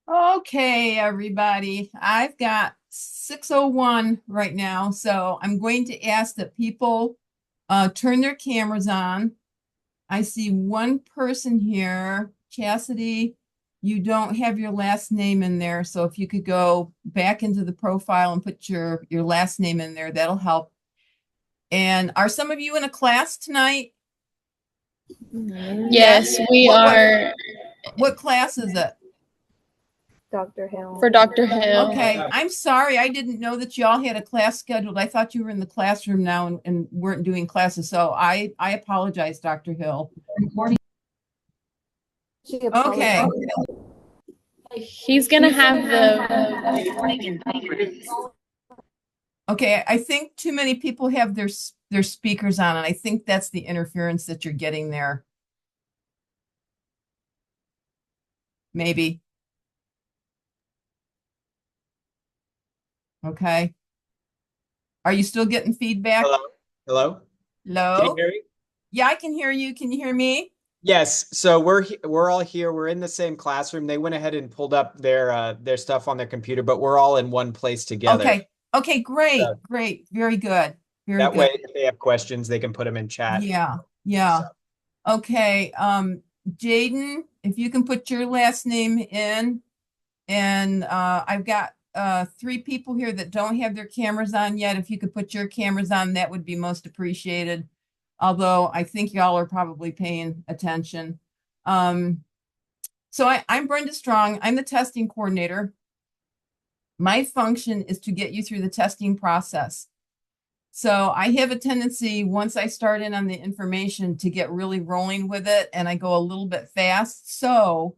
Okay, everybody. I've got 6:01 right now, so I'm going to ask that people turn their cameras on. I see one person here. Chastity, you don't have your last name in there, so if you could go back into the profile and put your last name in there, that'll help. And are some of you in a class tonight? Yes? Yes, we What what are what class is it? Dr. Hill. for Dr. Hill. Okay, I'm sorry. I didn't know that y'all had a class scheduled. I thought you were in the classroom now and weren't doing classes. So I apologize, Dr. Hill. She Okay. apologized. He's gonna have the Okay, I think too many people have their speakers on, and I think that's the interference that you're getting there. Maybe. Okay. Are you still getting feedback? Hello? Hello? Can you Hello? hear me? Yeah, I can hear you. Can you hear me? Yes. So we're all here. We're in the same classroom. They went ahead and pulled up their stuff on their computer, but we're all in one place together. Okay. Okay, great. So Great. Very good. Very that good. way, if they have questions, they can put them in chat. Yeah. Yeah. So, Okay, Jaden, if you can put your last name in, and I've got three people here that don't have their cameras on yet. If you could put your cameras on, that would be most appreciated. Although I think y'all are probably paying attention. So I'm Brenda Strong. I'm the testing coordinator. My function is to get you through the testing process. So I have a tendency, once I start in on the information, to get really rolling with it, and I go a little bit fast. So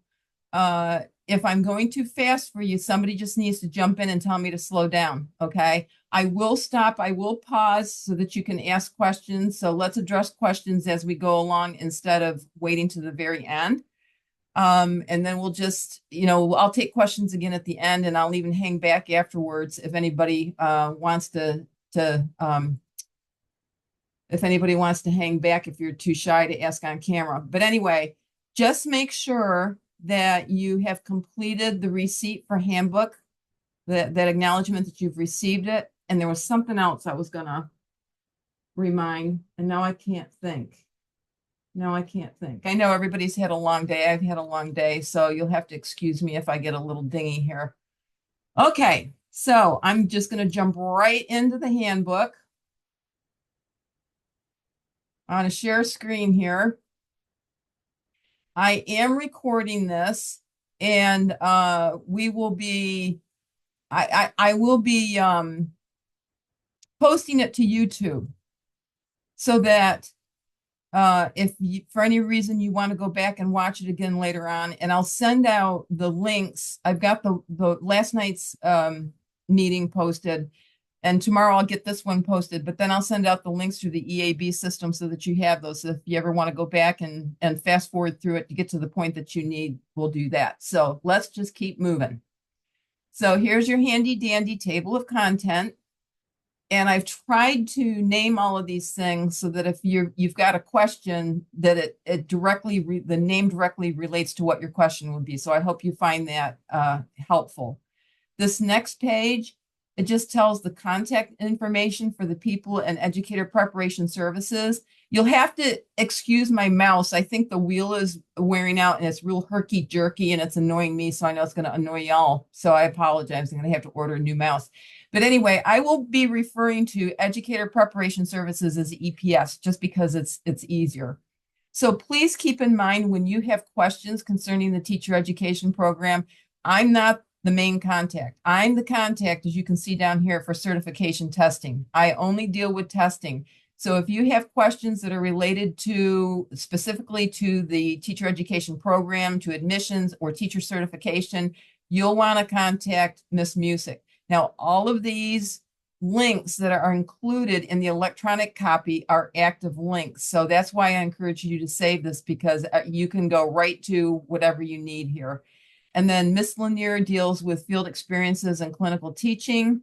if I'm going too fast for you, somebody just needs to jump in and tell me to slow down. Okay. I will stop. I will pause so that you can ask questions. So let's address questions as we go along instead of waiting to the very end. And then we'll just, I'll take questions again at the end, and I'll even hang back afterwards if anybody wants to if anybody wants to hang back if you're too shy to ask on camera. But anyway, just make sure that you have completed the receipt for handbook, that acknowledgement that you've received it. And there was something else I was gonna remind, and now I can't think. No, I can't think. I know everybody's had a long day. I've had a long day, so you'll have to excuse me if I get a little dingy here. Okay, so I'm just going to jump right into the handbook. I'm going to share screen here. I am recording this, and we will be, I will be posting it to YouTube so that if you, for any reason you want to go back and watch it again later on, and I'll send out the links. I've got the last night's meeting posted, and tomorrow I'll get this one posted, but then I'll send out the links through the EAB system so that you have those. So if you ever want to go back and fast forward through it to get to the point that you need, we'll do that. So let's just keep moving. So here's your handy dandy table of content. And I've tried to name all of these things so that if you've got a question, that it directly the name directly relates to what your question would be. So I hope you find that helpful. This next page, it just tells the contact information for the people and educator preparation services. You'll have to excuse my mouse. I think the wheel is wearing out and it's real herky jerky and it's annoying me. So I know it's going to annoy y'all. So I apologize. I'm going to have to order a new mouse. But anyway, I will be referring to educator preparation services as EPS just because it's easier. So please keep in mind when you have questions concerning the teacher education program, I'm not the main contact. I'm the contact, as you can see down here, for certification testing. I only deal with testing. So if you have questions that are related to specifically to the teacher education program, to admissions or teacher certification, you'll want to contact Miss Music. Now, all of these links that are included in the electronic copy are active links. So that's why I encourage you to save this, because you can go right to whatever you need here. And then Miss Lanier deals with field experiences and clinical teaching.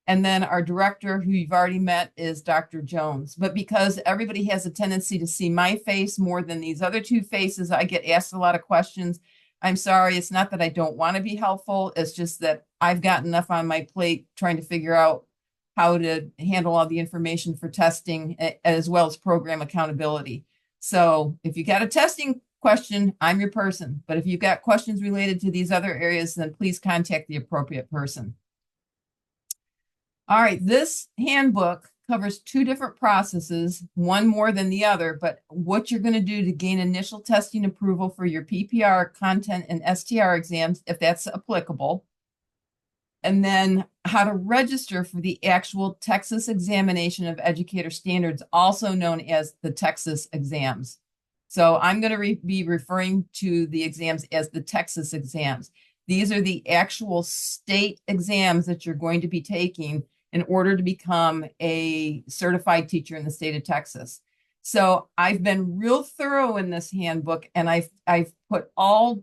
And then our director, who you've already met, is Dr. Jones. But because everybody has a tendency to see my face more than these other two faces, I get asked a lot of questions. I'm sorry. It's not that I don't want to be helpful. It's just that I've got enough on my plate trying to figure out how to handle all the information for testing as well as program accountability. So if you got a testing question, I'm your person. But if you've got questions related to these other areas, then please contact the appropriate person. All right, this handbook covers two different processes, one more than the other, but what you're going to do to gain initial testing approval for your PPR, content, and STR exams, if that's applicable. And then how to register for the actual Texas Examination of Educator Standards, also known as the Texas exams. So I'm going to be referring to the exams as the Texas exams. These are the actual state exams that you're going to be taking in order to become a certified teacher in the state of Texas. So I've been real thorough in this handbook, and I've put all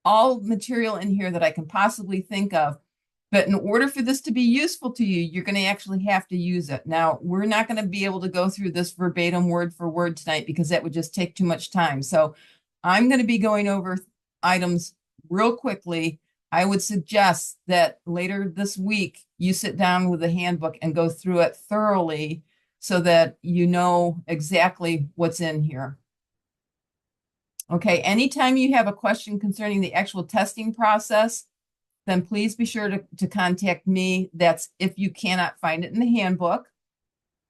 material in here that I can possibly think of. But in order for this to be useful to you, you're going to actually have to use it. Now, we're not going to be able to go through this verbatim word for word tonight because that would just take too much time. So I'm going to be going over items real quickly. I would suggest that later this week, you sit down with the handbook and go through it thoroughly so that you know exactly what's in here. Okay, anytime you have a question concerning the actual testing process, then please be sure to contact me. That's if you cannot find it in the handbook.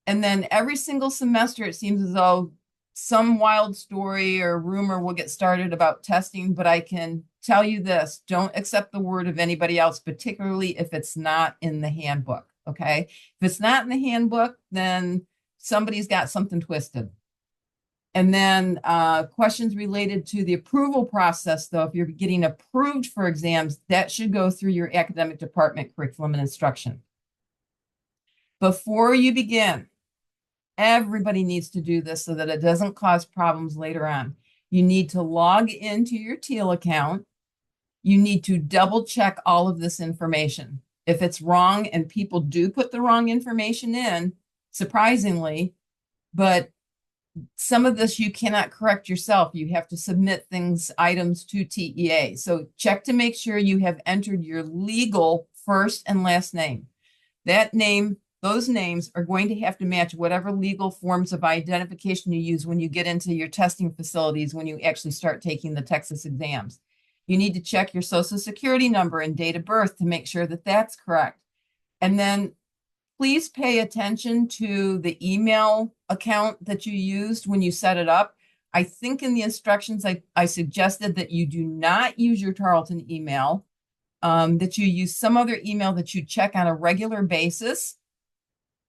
And then every single semester, it seems as though some wild story or rumor will get started about testing, but I can tell you this, don't accept the word of anybody else, particularly if it's not in the handbook, okay? If it's not in the handbook, then somebody's got something twisted. And then questions related to the approval process, though, if you're getting approved for exams, that should go through your academic department curriculum and instruction. Before you begin, everybody needs to do this so that it doesn't cause problems later on. You need to log into your Teal account. You need to double check all of this information. If it's wrong, and people do put the wrong information in, surprisingly, but some of this you cannot correct yourself. You have to submit items to TEA. So check to make sure you have entered your legal first and last name. That name, those names are going to have to match whatever legal forms of identification you use when you get into your testing facilities, when you actually start taking the Texas exams. You need to check your social security number and date of birth to make sure that that's correct. And then please pay attention to the email account that you used when you set it up. I think in the instructions, I suggested that you do not use your Tarleton email, that you use some other email that you check on a regular basis.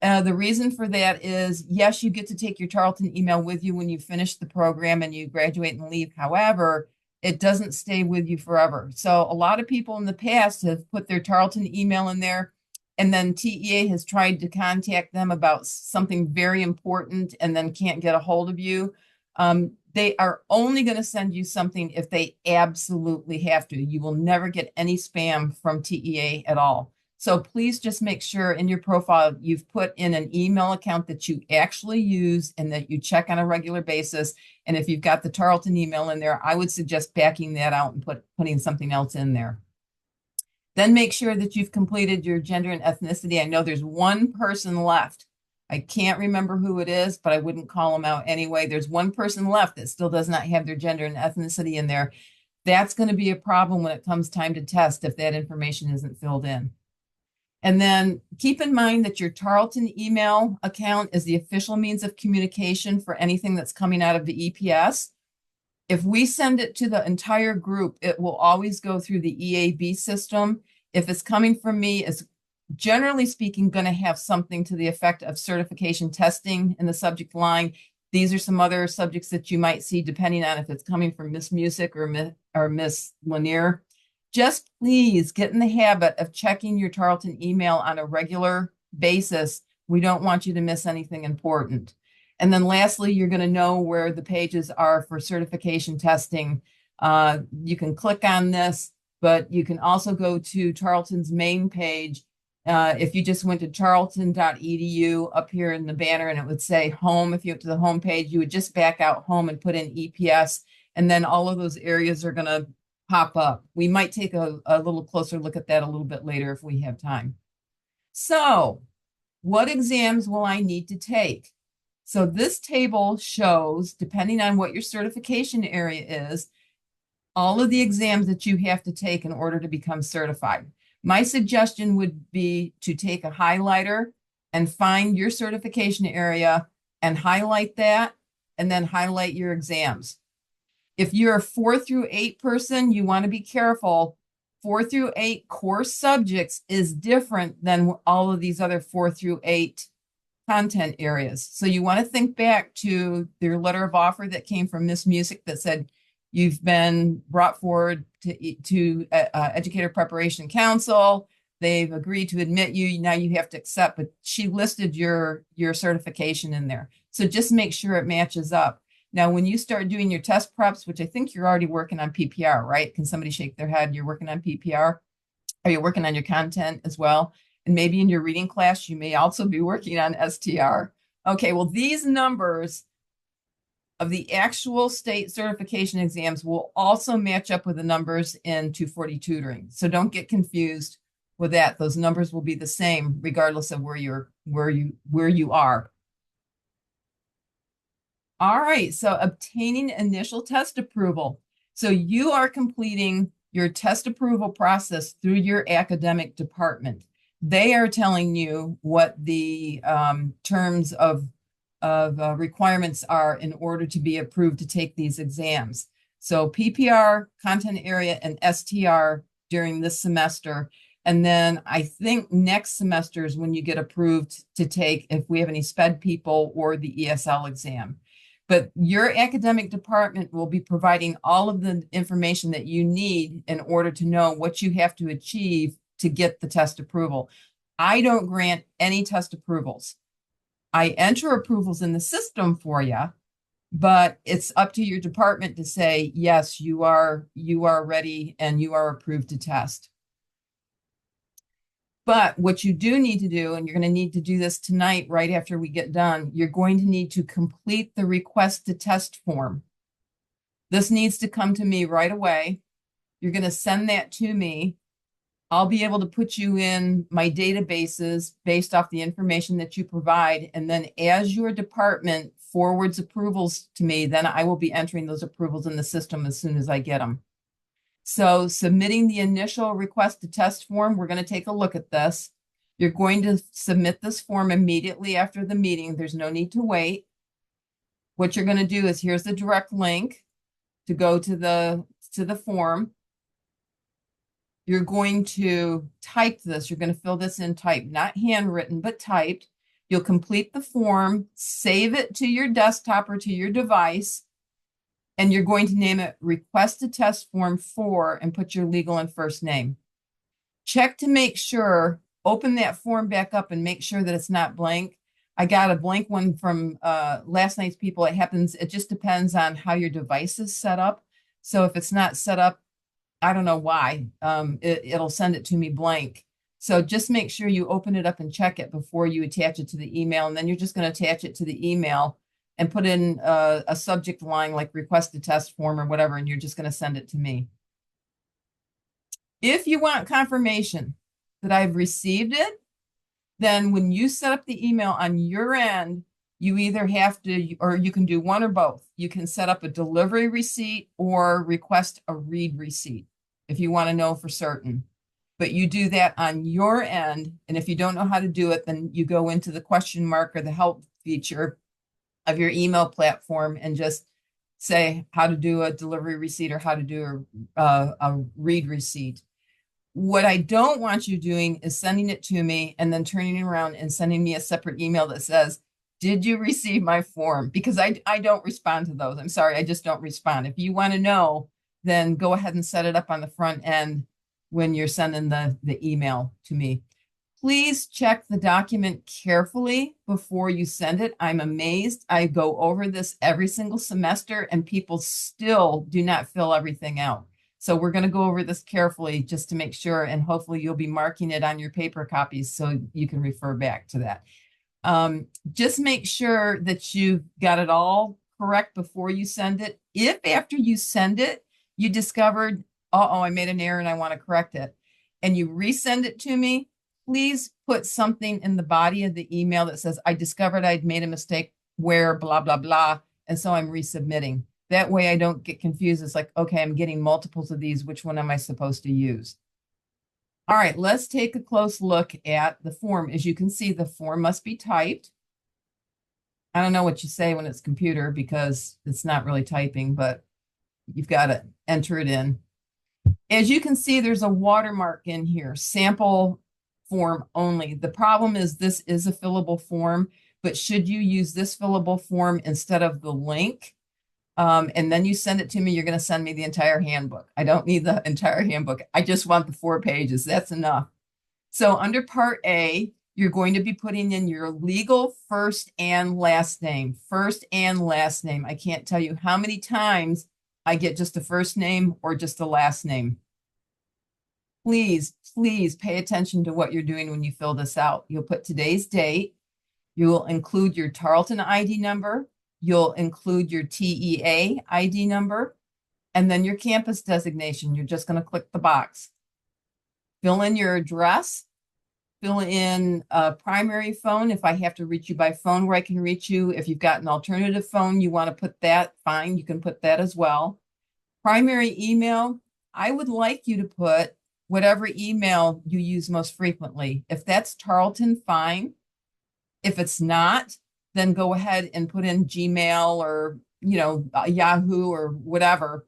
The reason for that is, yes, you get to take your Tarleton email with you when you finish the program and you graduate and leave. However, it doesn't stay with you forever. So a lot of people in the past have put their Tarleton email in there, and then TEA has tried to contact them about something very important and then can't get a hold of you. They are only going to send you something if they absolutely have to. You will never get any spam from TEA at all. So please just make sure in your profile you've put in an email account that you actually use and that you check on a regular basis. And if you've got the Tarleton email in there, I would suggest backing that out and putting something else in there. Then make sure that you've completed your gender and ethnicity. I know there's one person left. I can't remember who it is, but I wouldn't call them out anyway. There's one person left that still does not have their gender and ethnicity in there. That's going to be a problem when it comes time to test if that information isn't filled in. And then keep in mind that your Tarleton email account is the official means of communication for anything that's coming out of the EPS. If we send it to the entire group, it will always go through the EAB system. If it's coming from me, it's generally speaking going to have something to the effect of certification testing in the subject line. These are some other subjects that you might see depending on if it's coming from Miss Music or Miss Lanier. Just please get in the habit of checking your Tarleton email on a regular basis. We don't want you to miss anything important. And then lastly, you're going to know where the pages are for certification testing. You can click on this, but you can also go to Tarleton's main page. If you just went to tarleton.edu up here in the banner and it would say home, if you went to the home page, you would just back out home and put in EPS. And then all of those areas are going to pop up. We might take a little closer look at that a little bit later if we have time. So, what exams will I need to take? So this table shows, depending on what your certification area is, all of the exams that you have to take in order to become certified. My suggestion would be to take a highlighter and find your certification area and highlight that, and then highlight your exams. If you're a 4 through 8 person, you want to be careful. 4 through 8 core subjects is different than all of these other 4 through 8 content areas. So you want to think back to their letter of offer that came from Miss Music that said you've been brought forward to Educator Preparation Council. They've agreed to admit you. Now you have to accept, but she listed your certification in there. So just make sure it matches up. Now, when you start doing your test preps, which I think you're already working on PPR, right? Can somebody shake their head? You're working on PPR? Are you working on your content as well? And maybe in your reading class, you may also be working on STR. Okay, well, these numbers of the actual state certification exams will also match up with the numbers in 240 tutoring. So don't get confused with that. Those numbers will be the same regardless of where you are. All right, so obtaining initial test approval. So you are completing your test approval process through your academic department. They are telling you what the terms of requirements are in order to be approved to take these exams. So PPR, content area, and STR during this semester. And then I think next semester is when you get approved to take, if we have any SPED people, or the ESL exam. But your academic department will be providing all of the information that you need in order to know what you have to achieve to get the test approval. I don't grant any test approvals. I enter approvals in the system for you, but it's up to your department to say, yes, you are ready and you are approved to test. But what you do need to do, and you're going to need to do this tonight, right after we get done, you're going to need to complete the request to test form. This needs to come to me right away. You're going to send that to me. I'll be able to put you in my databases based off the information that you provide. And then as your department forwards approvals to me, then I will be entering those approvals in the system as soon as I get them. So submitting the initial request to test form, we're going to take a look at this. You're going to submit this form immediately after the meeting. There's no need to wait. What you're going to do is, here's the direct link to go to the form. You're going to type this. You're going to fill this in typed, not handwritten, but typed. You'll complete the form, save it to your desktop or to your device, and you're going to name it Request to Test Form 4 and put your legal and first name. Check to make sure, open that form back up and make sure that it's not blank. I got a blank one from last night's people. It just depends on how your device is set up. So if it's not set up, I don't know why, it'll send it to me blank. So just make sure you open it up and check it before you attach it to the email. And then you're just going to attach it to the email and put in a subject line like request to test form or whatever, and you're just going to send it to me. If you want confirmation that I've received it, then when you set up the email on your end, you either have to, or you can do one or both. You can set up a delivery receipt or request a read receipt if you want to know for certain. But you do that on your end. And if you don't know how to do it, then you go into the question mark or the help feature of your email platform and just say how to do a delivery receipt or how to do a read receipt. What I don't want you doing is sending it to me and then turning it around and sending me a separate email that says, did you receive my form? Because I don't respond to those. I'm sorry, I just don't respond. If you want to know, then go ahead and set it up on the front end when you're sending the email to me. Please check the document carefully before you send it. I'm amazed. I go over this every single semester and people still do not fill everything out. So we're going to go over this carefully just to make sure, and hopefully you'll be marking it on your paper copies so you can refer back to that. Just make sure that you've got it all correct before you send it. If after you send it, you discovered, uh-oh, I made an error and I want to correct it, and you resend it to me, please put something in the body of the email that says, I discovered I'd made a mistake where blah, blah, blah. And so I'm resubmitting. That way I don't get confused. It's like, okay, I'm getting multiples of these. Which one am I supposed to use? All right, let's take a close look at the form. As you can see, the form must be typed. I don't know what you say when it's computer because it's not really typing, but you've got to enter it in. As you can see, there's a watermark in here, sample form only. The problem is this is a fillable form, but should you use this fillable form instead of the link, and then you send it to me, you're going to send me the entire handbook. I don't need the entire handbook. I just want the 4 pages. That's enough. So under Part A, you're going to be putting in your legal first and last name. First and last name. I can't tell you how many times I get just a first name or just a last name. Please, please pay attention to what you're doing when you fill this out. You'll put today's date. You will include your Tarleton ID number. You'll include your TEA ID number, and then your campus designation. You're just going to click the box. Fill in your address. Fill in a primary phone if I have to reach you by phone where I can reach you. If you've got an alternative phone, you want to put that, fine, you can put that as well. Primary email, I would like you to put whatever email you use most frequently. If that's Tarleton, fine. If it's not, then go ahead and put in Gmail or, Yahoo or whatever.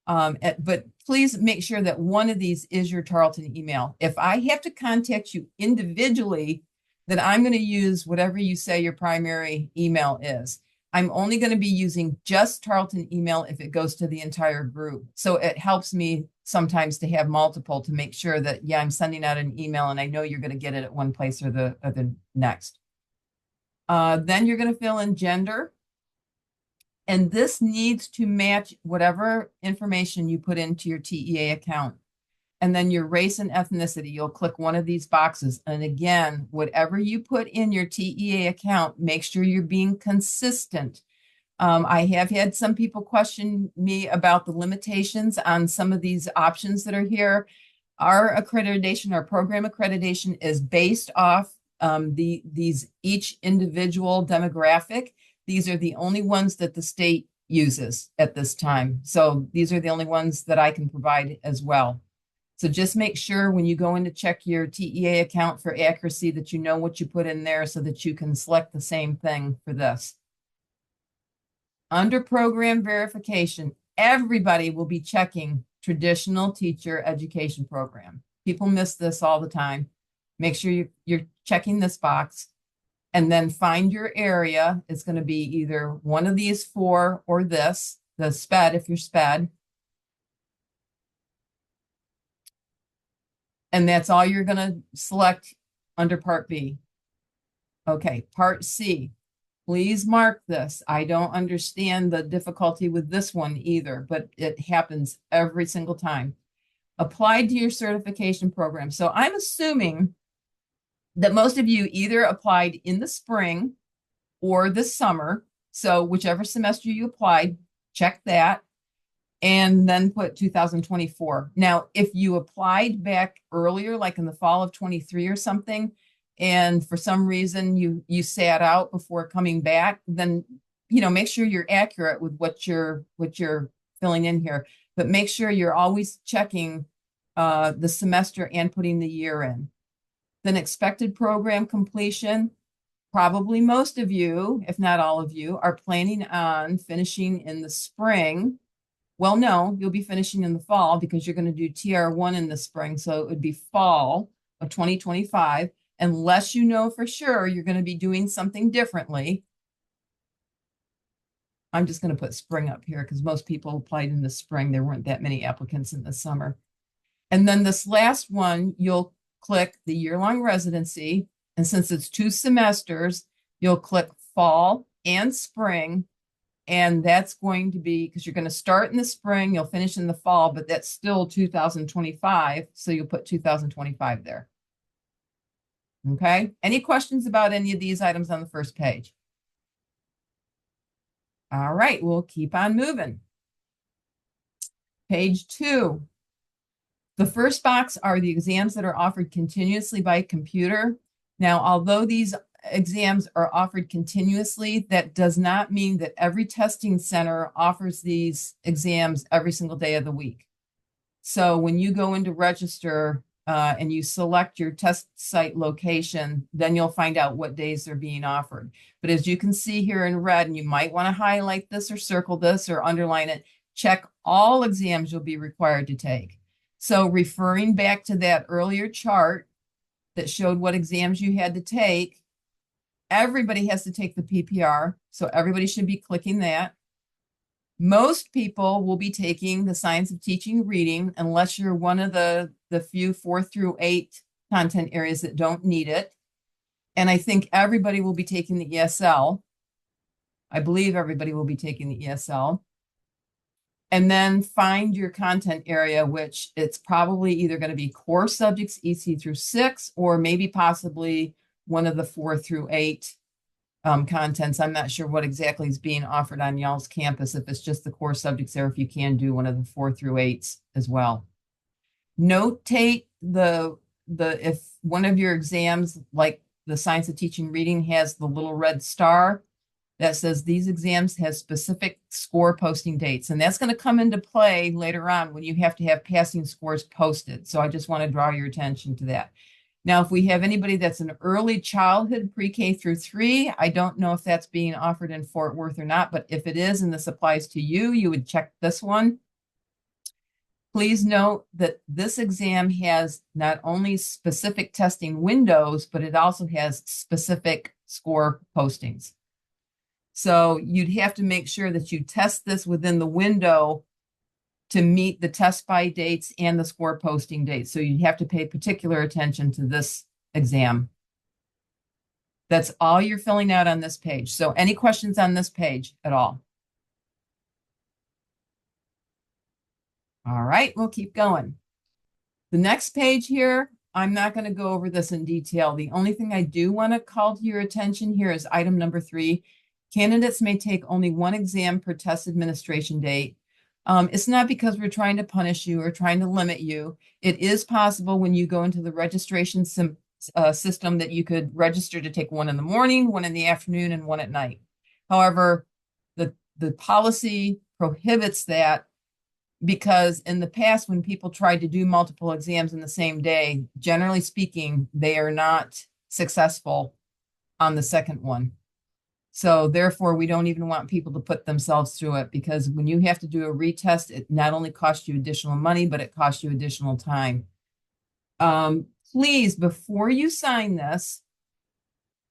But please make sure that one of these is your Tarleton email. If I have to contact you individually, then I'm going to use whatever you say your primary email is. I'm only going to be using just Tarleton email if it goes to the entire group. So it helps me sometimes to have multiple to make sure that, yeah, I'm sending out an email and I know you're going to get it at one place or the next. Then you're going to fill in gender. And this needs to match whatever information you put into your TEA account. And then your race and ethnicity, you'll click one of these boxes. And again, whatever you put in your TEA account, make sure you're being consistent. I have had some people question me about the limitations on some of these options that are here. Our accreditation, our program accreditation is based off these each individual demographic. These are the only ones that the state uses at this time. So these are the only ones that I can provide as well. So just make sure when you go in to check your TEA account for accuracy that you know what you put in there so that you can select the same thing for this. Under program verification, everybody will be checking traditional teacher education program. People miss this all the time. Make sure you're checking this box. And then find your area. It's going to be either one of these 4 or this, the SPED, if you're SPED. And that's all you're going to select under Part B. Okay, Part C. Please mark this. I don't understand the difficulty with this one either, but it happens every single time. Applied to your certification program. So I'm assuming that most of you either applied in the spring or the summer. So whichever semester you applied, check that and then put 2024. Now, if you applied back earlier, like in the fall of 23 or something, and for some reason you sat out before coming back, then, make sure you're accurate with what you're filling in here, but make sure you're always checking the semester and putting the year in. Then expected program completion, probably most of you, if not all of you, are planning on finishing in the spring. Well, no, you'll be finishing in the fall because you're going to do TR1 in the spring. So it would be fall of 2025, unless you know for sure you're going to be doing something differently. I'm just going to put spring up here because most people applied in the spring. There weren't that many applicants in the summer. And then this last one, you'll click the year-long residency. And since it's 2 semesters, you'll click fall and spring. And that's going to be, because you're going to start in the spring, you'll finish in the fall, but that's still 2025. So you'll put 2025 there. Okay. Any questions about any of these items on the first page? All right, we'll keep on moving. Page 2. The first box are the exams that are offered continuously by computer. Now, although these exams are offered continuously, that does not mean that every testing center offers these exams every single day of the week. So when you go into register and you select your test site location, then you'll find out what days they're being offered. But as you can see here in red, and you might want to highlight this or circle this or underline it, check all exams you'll be required to take. So referring back to that earlier chart that showed what exams you had to take, everybody has to take the PPR. So everybody should be clicking that. Most people will be taking the Science of Teaching Reading, unless you're one of the few 4 through 8 content areas that don't need it. And I think everybody will be taking the ESL. I believe everybody will be taking the ESL. And then find your content area, which it's probably either going to be core subjects, EC through 6, or maybe possibly one of the 4 through 8 contents. I'm not sure what exactly is being offered on y'all's campus, if it's just the core subjects there, if you can do one of the 4 through 8s as well. Notate if one of your exams, like the Science of Teaching Reading, has the little red star that says these exams have specific score posting dates. And that's going to come into play later on when you have to have passing scores posted. So I just want to draw your attention to that. Now, if we have anybody that's an early childhood, pre-K through 3, I don't know if that's being offered in Fort Worth or not, but if it is and this applies to you, you would check this one. Please note that this exam has not only specific testing windows, but it also has specific score postings. So you'd have to make sure that you test this within the window to meet the test by dates and the score posting dates. So you'd have to pay particular attention to this exam. That's all you're filling out on this page. So any questions on this page at all? All right, we'll keep going. The next page here, I'm not going to go over this in detail. The only thing I do want to call to your attention here is item number 3. Candidates may take only one exam per test administration date. It's not because we're trying to punish you or trying to limit you. It is possible when you go into the registration system that you could register to take one in the morning, one in the afternoon, and one at night. However, the policy prohibits that because in the past, when people tried to do multiple exams in the same day, generally speaking, they are not successful on the second one. So therefore, we don't even want people to put themselves through it, because when you have to do a retest, it not only costs you additional money, but it costs you additional time. Please, before you sign this,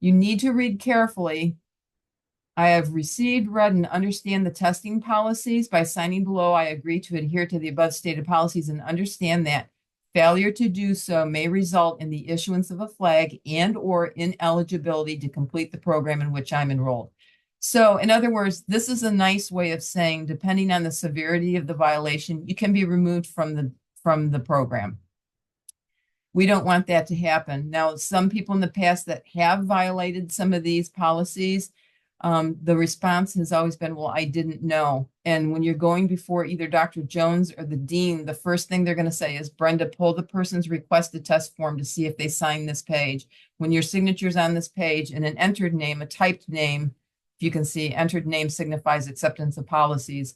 you need to read carefully. I have received, read, and understand the testing policies. By signing below, I agree to adhere to the above stated policies and understand that failure to do so may result in the issuance of a flag and/or ineligibility to complete the program in which I'm enrolled. So in other words, this is a nice way of saying, depending on the severity of the violation, you can be removed from the program. We don't want that to happen. Now, some people in the past that have violated some of these policies, the response has always been, well, I didn't know. And when you're going before either Dr. Jones or the dean, the first thing they're going to say is, Brenda, pull the person's requested test form to see if they signed this page. When your signature's on this page and an entered name, a typed name, if you can see, entered name signifies acceptance of policies,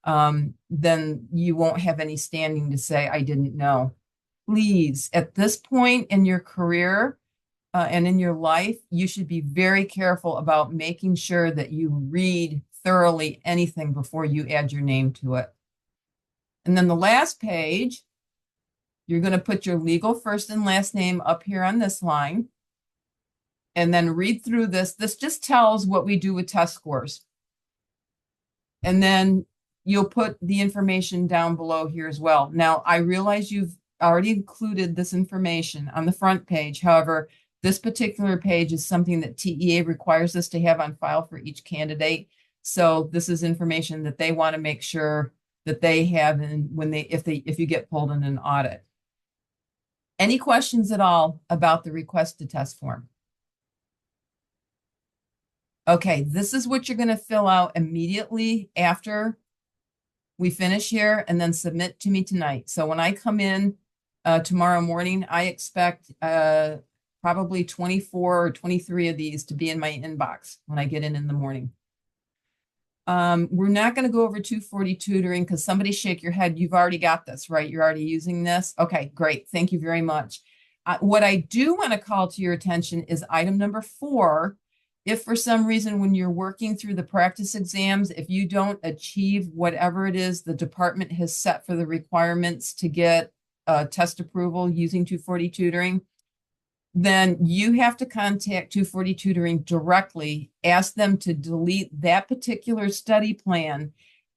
then you won't have any standing to say, I didn't know. Please, at this point in your career, and in your life, you should be very careful about making sure that you read thoroughly anything before you add your name to it. And then the last page, you're going to put your legal first and last name up here on this line. And then read through this. This just tells what we do with test scores. And then you'll put the information down below here as well. Now, I realize you've already included this information on the front page. However, this particular page is something that TEA requires us to have on file for each candidate. So this is information that they want to make sure that they have if you get pulled in an audit. Any questions at all about the request to test form? Okay, this is what you're going to fill out immediately after we finish here and then submit to me tonight. So when I come in tomorrow morning. I expect probably 24 or 23 of these to be in my inbox when I get in the morning. We're not going to go over 240 tutoring because somebody shake your head. You've already got this, right? You're already using this. Okay, great. Thank you very much. What I do want to call to your attention is item number 4. If for some reason when you're working through the practice exams, if you don't achieve whatever it is the department has set for the requirements to get test approval using 240 tutoring, then you have to contact 240 tutoring directly, ask them to delete that particular study plan,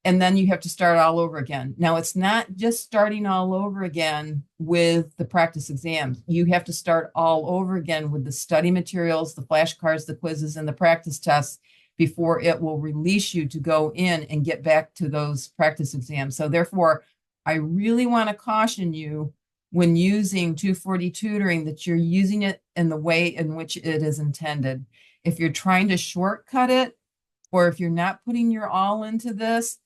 and then you have to start all over again. Now, it's not just starting all over again with the practice exams. You have to start all over again with the study materials, the flashcards, the quizzes, and the practice tests before it will release you to go in and get back to those practice exams. So therefore, I really want to caution you when using 240 tutoring that you're using it in the way in which it is intended. If you're trying to shortcut it, or if you're not putting your all into this,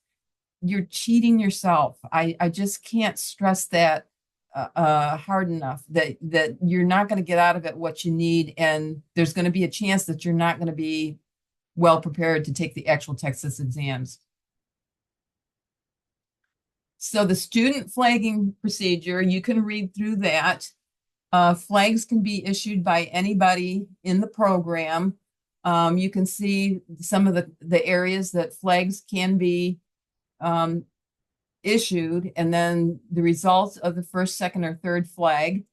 you're cheating yourself. I just can't stress that hard enough that you're not going to get out of it what you need, and there's going to be a chance that you're not going to be well prepared to take the actual Texas exams. So the student flagging procedure, you can read through that. Flags can be issued by anybody in the program. You can see some of the areas that flags can be issued, and then the results of the first, second, or third flag.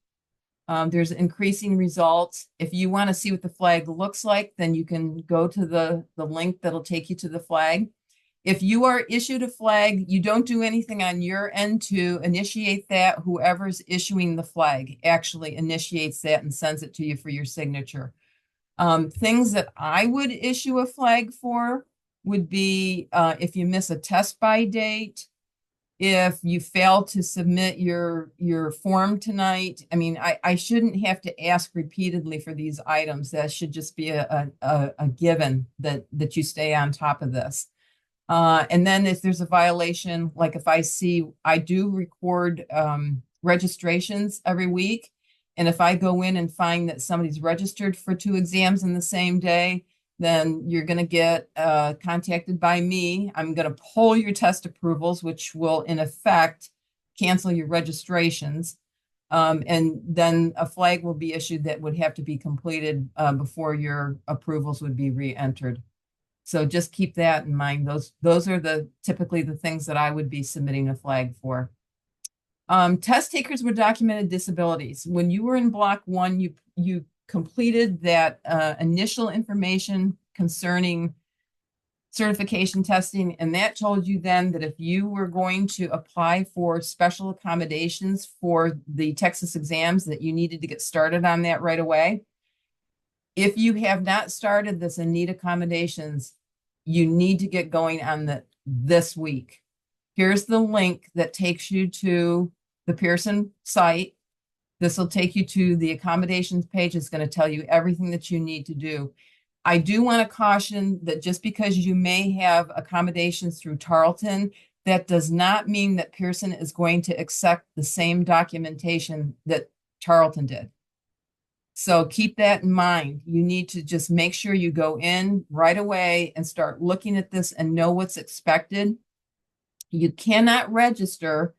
There's increasing results. If you want to see what the flag looks like, then you can go to the link that'll take you to the flag. If you are issued a flag, you don't do anything on your end to initiate that. Whoever's issuing the flag actually initiates that and sends it to you for your signature. Things that I would issue a flag for would be if you miss a test by date, if you fail to submit your form tonight. I mean, I shouldn't have to ask repeatedly for these items. That should just be a given that you stay on top of this. And then if there's a violation, like if I do record registrations every week. And if I go in and find that somebody's registered for 2 exams in the same day, then you're going to get contacted by me. I'm going to pull your test approvals, which will in effect cancel your registrations. And then a flag will be issued that would have to be completed before your approvals would be re-entered. So just keep that in mind. Those are typically the things that I would be submitting a flag for. Test takers with documented disabilities. When you were in block 1, you completed that initial information concerning certification testing, and that told you then that if you were going to apply for special accommodations for the Texas exams, that you needed to get started on that right away. If you have not started this and need accommodations, you need to get going on this week. Here's the link that takes you to the Pearson site. This will take you to the accommodations page. It's going to tell you everything that you need to do. I do want to caution that just because you may have accommodations through Tarleton, that does not mean that Pearson is going to accept the same documentation that Tarleton did. So keep that in mind. You need to just make sure you go in right away and start looking at this and know what's expected. You cannot register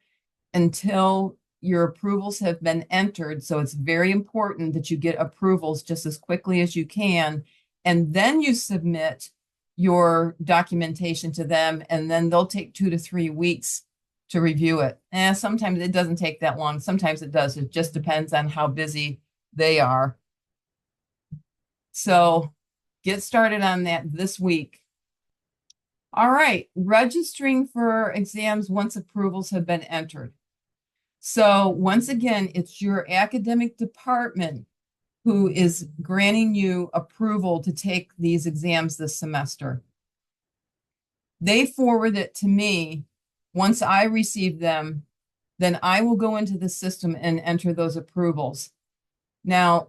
until your approvals have been entered. So it's very important that you get approvals just as quickly as you can. And then you submit your documentation to them, and then they'll take 2 to 3 weeks to review it. Sometimes it doesn't take that long. Sometimes it does. It just depends on how busy they are. So get started on that this week. All right, registering for exams once approvals have been entered. So once again, it's your academic department who is granting you approval to take these exams this semester. They forward it to me. Once I receive them, then I will go into the system and enter those approvals. Now,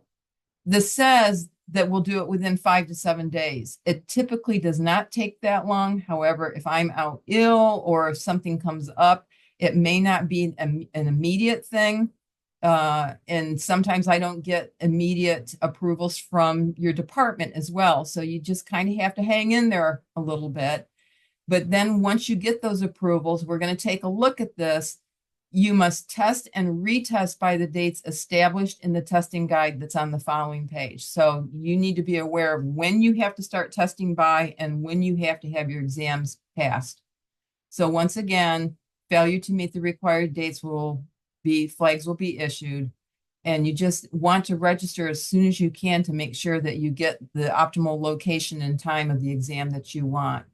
this says that we'll do it within 5 to 7 days. It typically does not take that long. However, if I'm out ill or if something comes up, it may not be an immediate thing. And sometimes I don't get immediate approvals from your department as well. So you just kind of have to hang in there a little bit. But then once you get those approvals, we're going to take a look at this. You must test and retest by the dates established in the testing guide that's on the following page. So you need to be aware of when you have to start testing by and when you have to have your exams passed. So once again, failure to meet the required dates flags will be issued. And you just want to register as soon as you can to make sure that you get the optimal location and time of the exam that you want.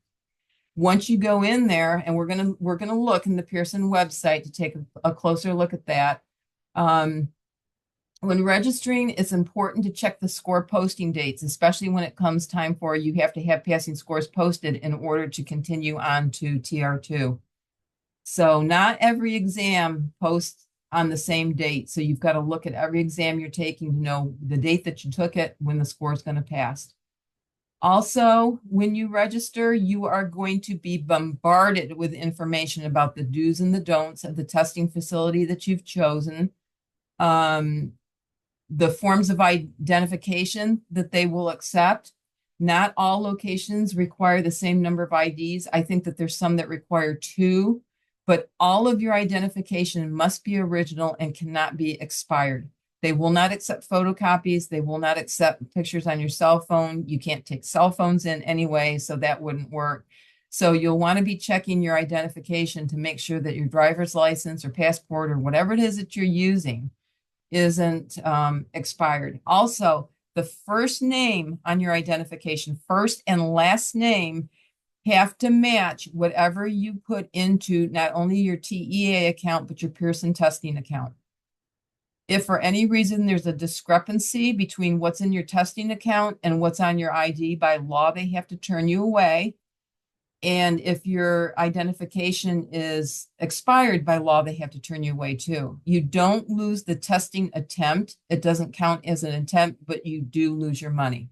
Once you go in there, and we're gonna look in the Pearson website to take a closer look at that. When registering, it's important to check the score posting dates, especially when it comes time for you have to have passing scores posted in order to continue on to TR2. So not every exam posts on the same date. So you've got to look at every exam you're taking to know the date that you took it, when the score is going to pass. Also, when you register, you are going to be bombarded with information about the do's and the don'ts of the testing facility that you've chosen. The forms of identification that they will accept. Not all locations require the same number of IDs. I think that there's some that require 2, but all of your identification must be original and cannot be expired. They will not accept photocopies. They will not accept pictures on your cell phone. You can't take cell phones in anyway, so that wouldn't work. So you'll want to be checking your identification to make sure that your driver's license or passport or whatever it is that you're using isn't expired. Also, the first name on your identification, first and last name, have to match whatever you put into not only your TEA account, but your Pearson testing account. If for any reason there's a discrepancy between what's in your testing account and what's on your ID, by law, they have to turn you away. And if your identification is expired, by law, they have to turn you away too. You don't lose the testing attempt. It doesn't count as an attempt, but you do lose your money.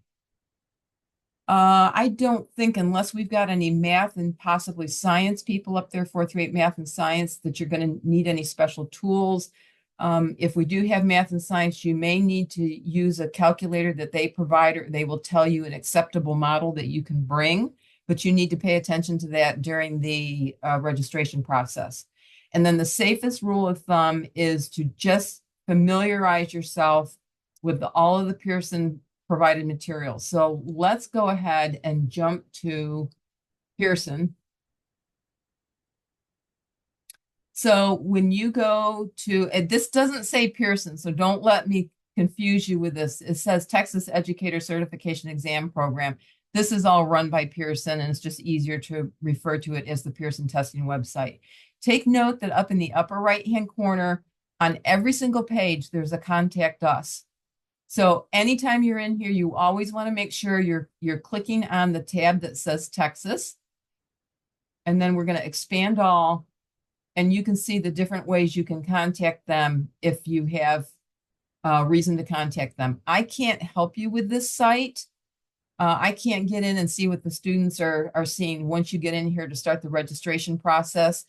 I don't think, unless we've got any math and possibly science people up there, 4th grade math and science, that you're going to need any special tools. If we do have math and science, you may need to use a calculator that they provide, or they will tell you an acceptable model that you can bring, but you need to pay attention to that during the registration process. And then the safest rule of thumb is to just familiarize yourself with all of the Pearson provided materials. So let's go ahead and jump to Pearson. So when you go to, this doesn't say Pearson, so don't let me confuse you with this. It says Texas Educator Certification Exam Program. This is all run by Pearson, and it's just easier to refer to it as the Pearson testing website. Take note that up in the upper right-hand corner, on every single page, there's a contact us. So anytime you're in here, you always want to make sure you're clicking on the tab that says Texas. And then we're going to expand all, and you can see the different ways you can contact them if you have reason to contact them. I can't help you with this site. I can't get in and see what the students are seeing once you get in here to start the registration process.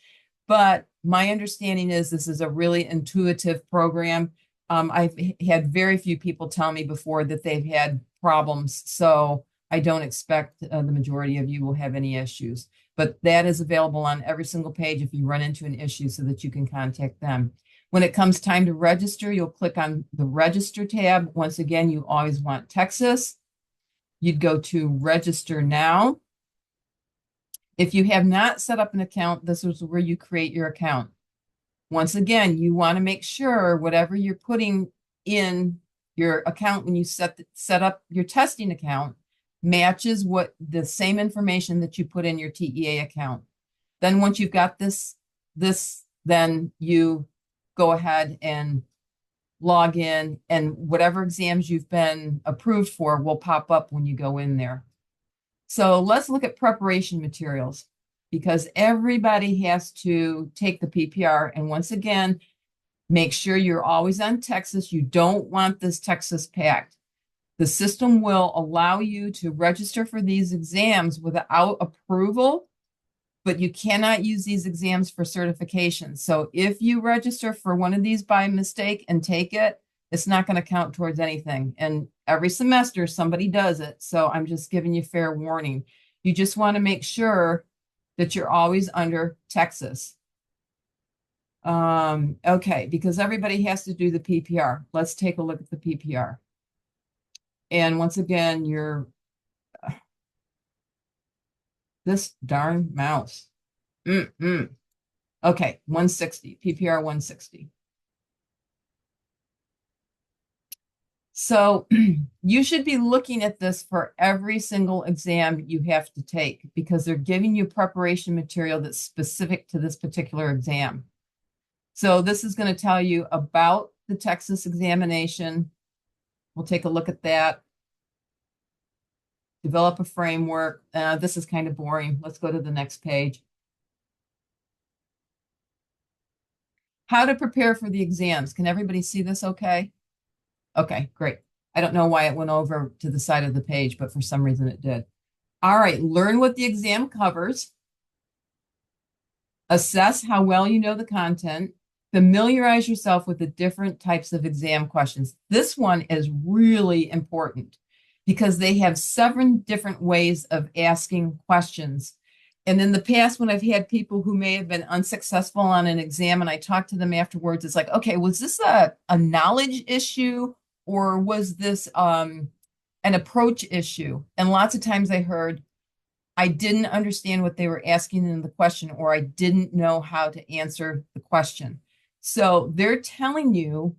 But my understanding is this is a really intuitive program. I've had very few people tell me before that they've had problems, so I don't expect the majority of you will have any issues. But that is available on every single page if you run into an issue, so that you can contact them. When it comes time to register, you'll click on the Register tab. Once again, you always want Texas. You'd go to Register Now. If you have not set up an account, this is where you create your account. Once again, you want to make sure whatever you're putting in your account when you set up your testing account matches what the same information that you put in your TEA account. Then once you've got this, then you go ahead and log in, and whatever exams you've been approved for will pop up when you go in there. So let's look at preparation materials, because everybody has to take the PPR. And once again, make sure you're always on Texas. You don't want this Texas packed. The system will allow you to register for these exams without approval, but you cannot use these exams for certification. So if you register for one of these by mistake and take it, it's not going to count towards anything. And every semester somebody does it. So I'm just giving you fair warning. You just want to make sure that you're always under Texas. Okay, because everybody has to do the PPR. Let's take a look at the PPR. And once again, you're this darn mouse. Okay, 160, PPR 160. So you should be looking at this for every single exam you have to take because they're giving you preparation material that's specific to this particular exam. So this is going to tell you about the Texas examination. We'll take a look at that. Develop a framework. This is kind of boring. Let's go to the next page. How to prepare for the exams. Can everybody see this okay? Okay, great. I don't know why it went over to the side of the page, but for some reason it did. All right, learn what the exam covers. Assess how well you know the content. Familiarize yourself with the different types of exam questions. This one is really important because they have 7 different ways of asking questions. And in the past, when I've had people who may have been unsuccessful on an exam and I talk to them afterwards, it's like, okay, was this a knowledge issue or was this an approach issue? And lots of times I heard, I didn't understand what they were asking in the question, or I didn't know how to answer the question. So they're telling you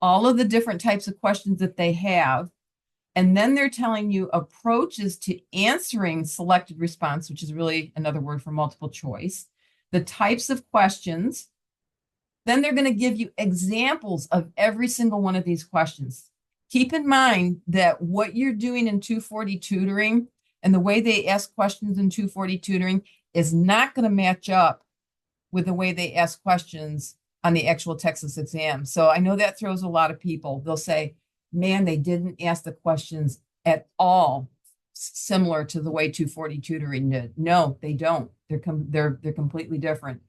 all of the different types of questions that they have. And then they're telling you approaches to answering selected response, which is really another word for multiple choice, the types of questions. Then they're going to give you examples of every single one of these questions. Keep in mind that what you're doing in 240 tutoring and the way they ask questions in 240 tutoring is not going to match up with the way they ask questions on the actual Texas exam. So I know that throws a lot of people. They'll say, man, they didn't ask the questions at all similar to the way 240 tutoring did. No, they don't. They're completely different.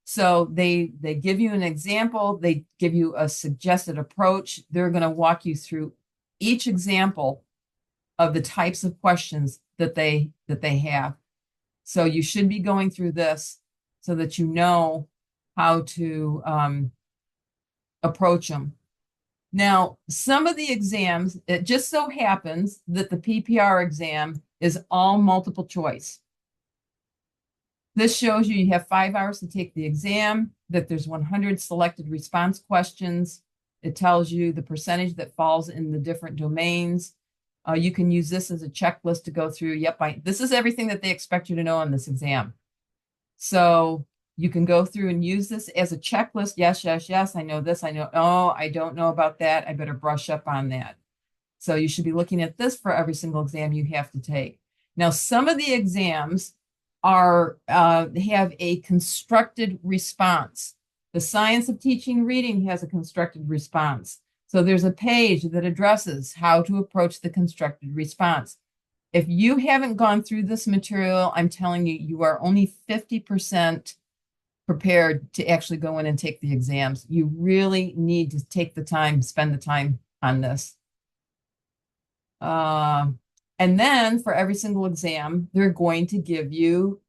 So they give you an example, they give you a suggested approach. They're going to walk you through each example of the types of questions that they have. So you should be going through this so that you know how to approach them. Now, some of the exams, it just so happens that the PPR exam is all multiple choice. This shows you have 5 hours to take the exam, that there's 100 selected response questions. It tells you the percentage that falls in the different domains. You can use this as a checklist to go through. Yep, this is everything that they expect you to know on this exam. So you can go through and use this as a checklist. Yes, yes, yes, I know this. I know, oh, I don't know about that. I better brush up on that. So you should be looking at this for every single exam you have to take. Now, some of the exams have a constructed response. The Science of Teaching Reading has a constructed response. So there's a page that addresses how to approach the constructed response. If you haven't gone through this material, I'm telling you, you are only 50% prepared to actually go in and take the exams. You really need to take the time, spend the time on this. And then for every single exam, they're going to give you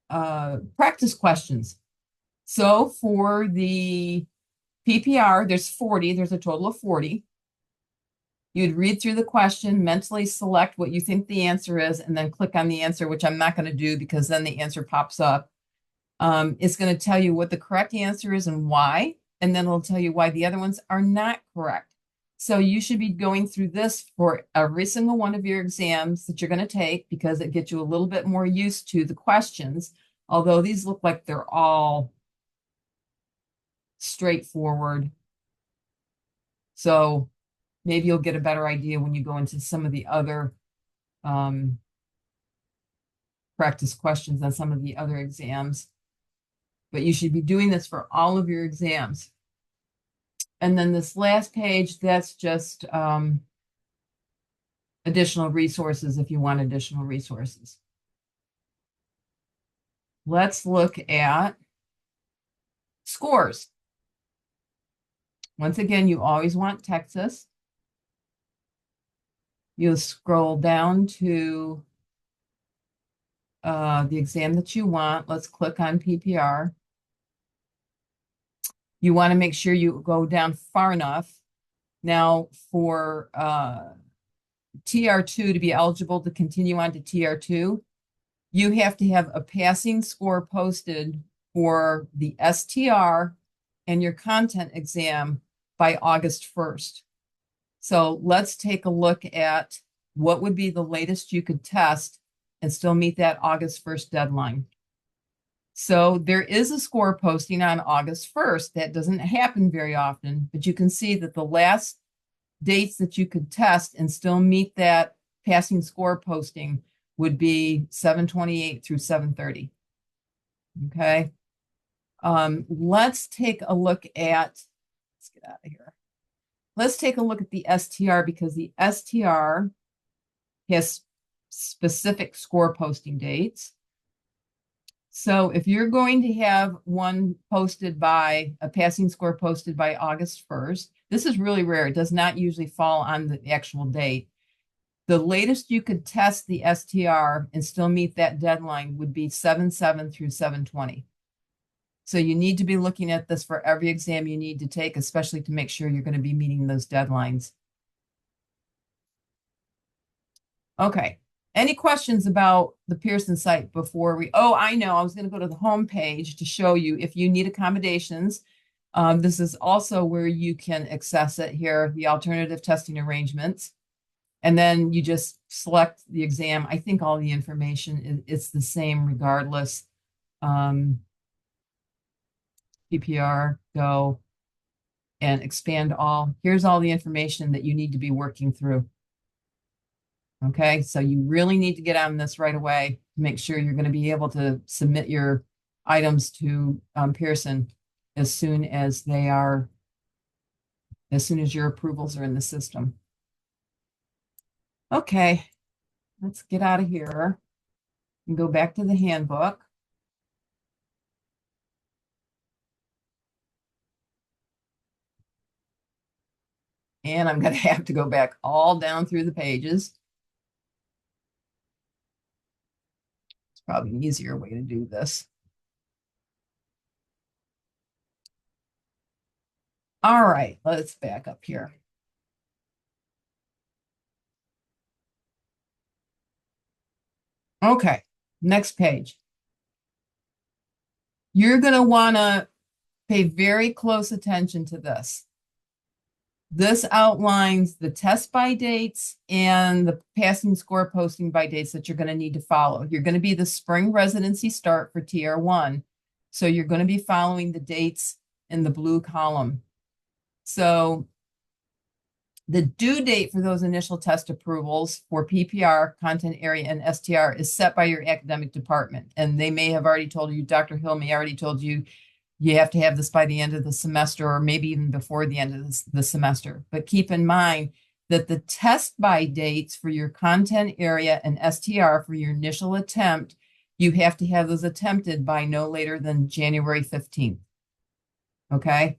practice questions. So for the PPR, there's a total of 40. You'd read through the question, mentally select what you think the answer is, and then click on the answer, which I'm not going to do because then the answer pops up. It's going to tell you what the correct answer is and why, and then it'll tell you why the other ones are not correct. So you should be going through this for every single one of your exams that you're going to take because it gets you a little bit more used to the questions, although these look like they're all straightforward. So maybe you'll get a better idea when you go into some of the other practice questions on some of the other exams. But you should be doing this for all of your exams. And then this last page, that's just additional resources if you want additional resources. let's look at scores. Once again, you always want Texas. You'll scroll down to the exam that you want. Let's click on PPR. You want to make sure you go down far enough. Now for TR2 to be eligible to continue on to TR2, you have to have a passing score posted for the STR and your content exam by August 1st. So let's take a look at what would be the latest you could test and still meet that August 1st deadline. So there is a score posting on August 1st. That doesn't happen very often, but you can see that the last dates that you could test and still meet that passing score posting would be 7/28 through 7/30. Okay. Let's take a look at, let's get out of here. Let's take a look at the STR because the STR has specific score posting dates. So if you're going to have one posted by a passing score posted by August 1st, this is really rare. It does not usually fall on the actual date. The latest you could test the STR and still meet that deadline would be 7/7 through 7/20. So you need to be looking at this for every exam you need to take, especially to make sure you're going to be meeting those deadlines. Okay. Any questions about the Pearson site before we, oh, I know, I was going to go to the home page to show you if you need accommodations. This is also where you can access it here, the alternative testing arrangements. And then you just select the exam. I think all the information is the same regardless. PPR, go and expand all. Here's all the information that you need to be working through. Okay, so you really need to get on this right away to make sure you're going to be able to submit your items to Pearson as soon as your approvals are in the system. Okay, let's get out of here and go back to the handbook. And I'm going to have to go back all down through the pages. It's probably an easier way to do this. All right, let's back up here. Okay, next page. You're going to want to pay very close attention to this. This outlines the test by dates and the passing score posting by dates that you're going to need to follow. You're going to be the spring residency start for TR1. So you're going to be following the dates in the blue column. So the due date for those initial test approvals for PPR, content area, and STR is set by your academic department. And they may have already told you, Dr. Hill may already told you, you have to have this by the end of the semester or maybe even before the end of the semester. But keep in mind that the test by dates for your content area and STR for your initial attempt, you have to have those attempted by no later than January 15th. Okay.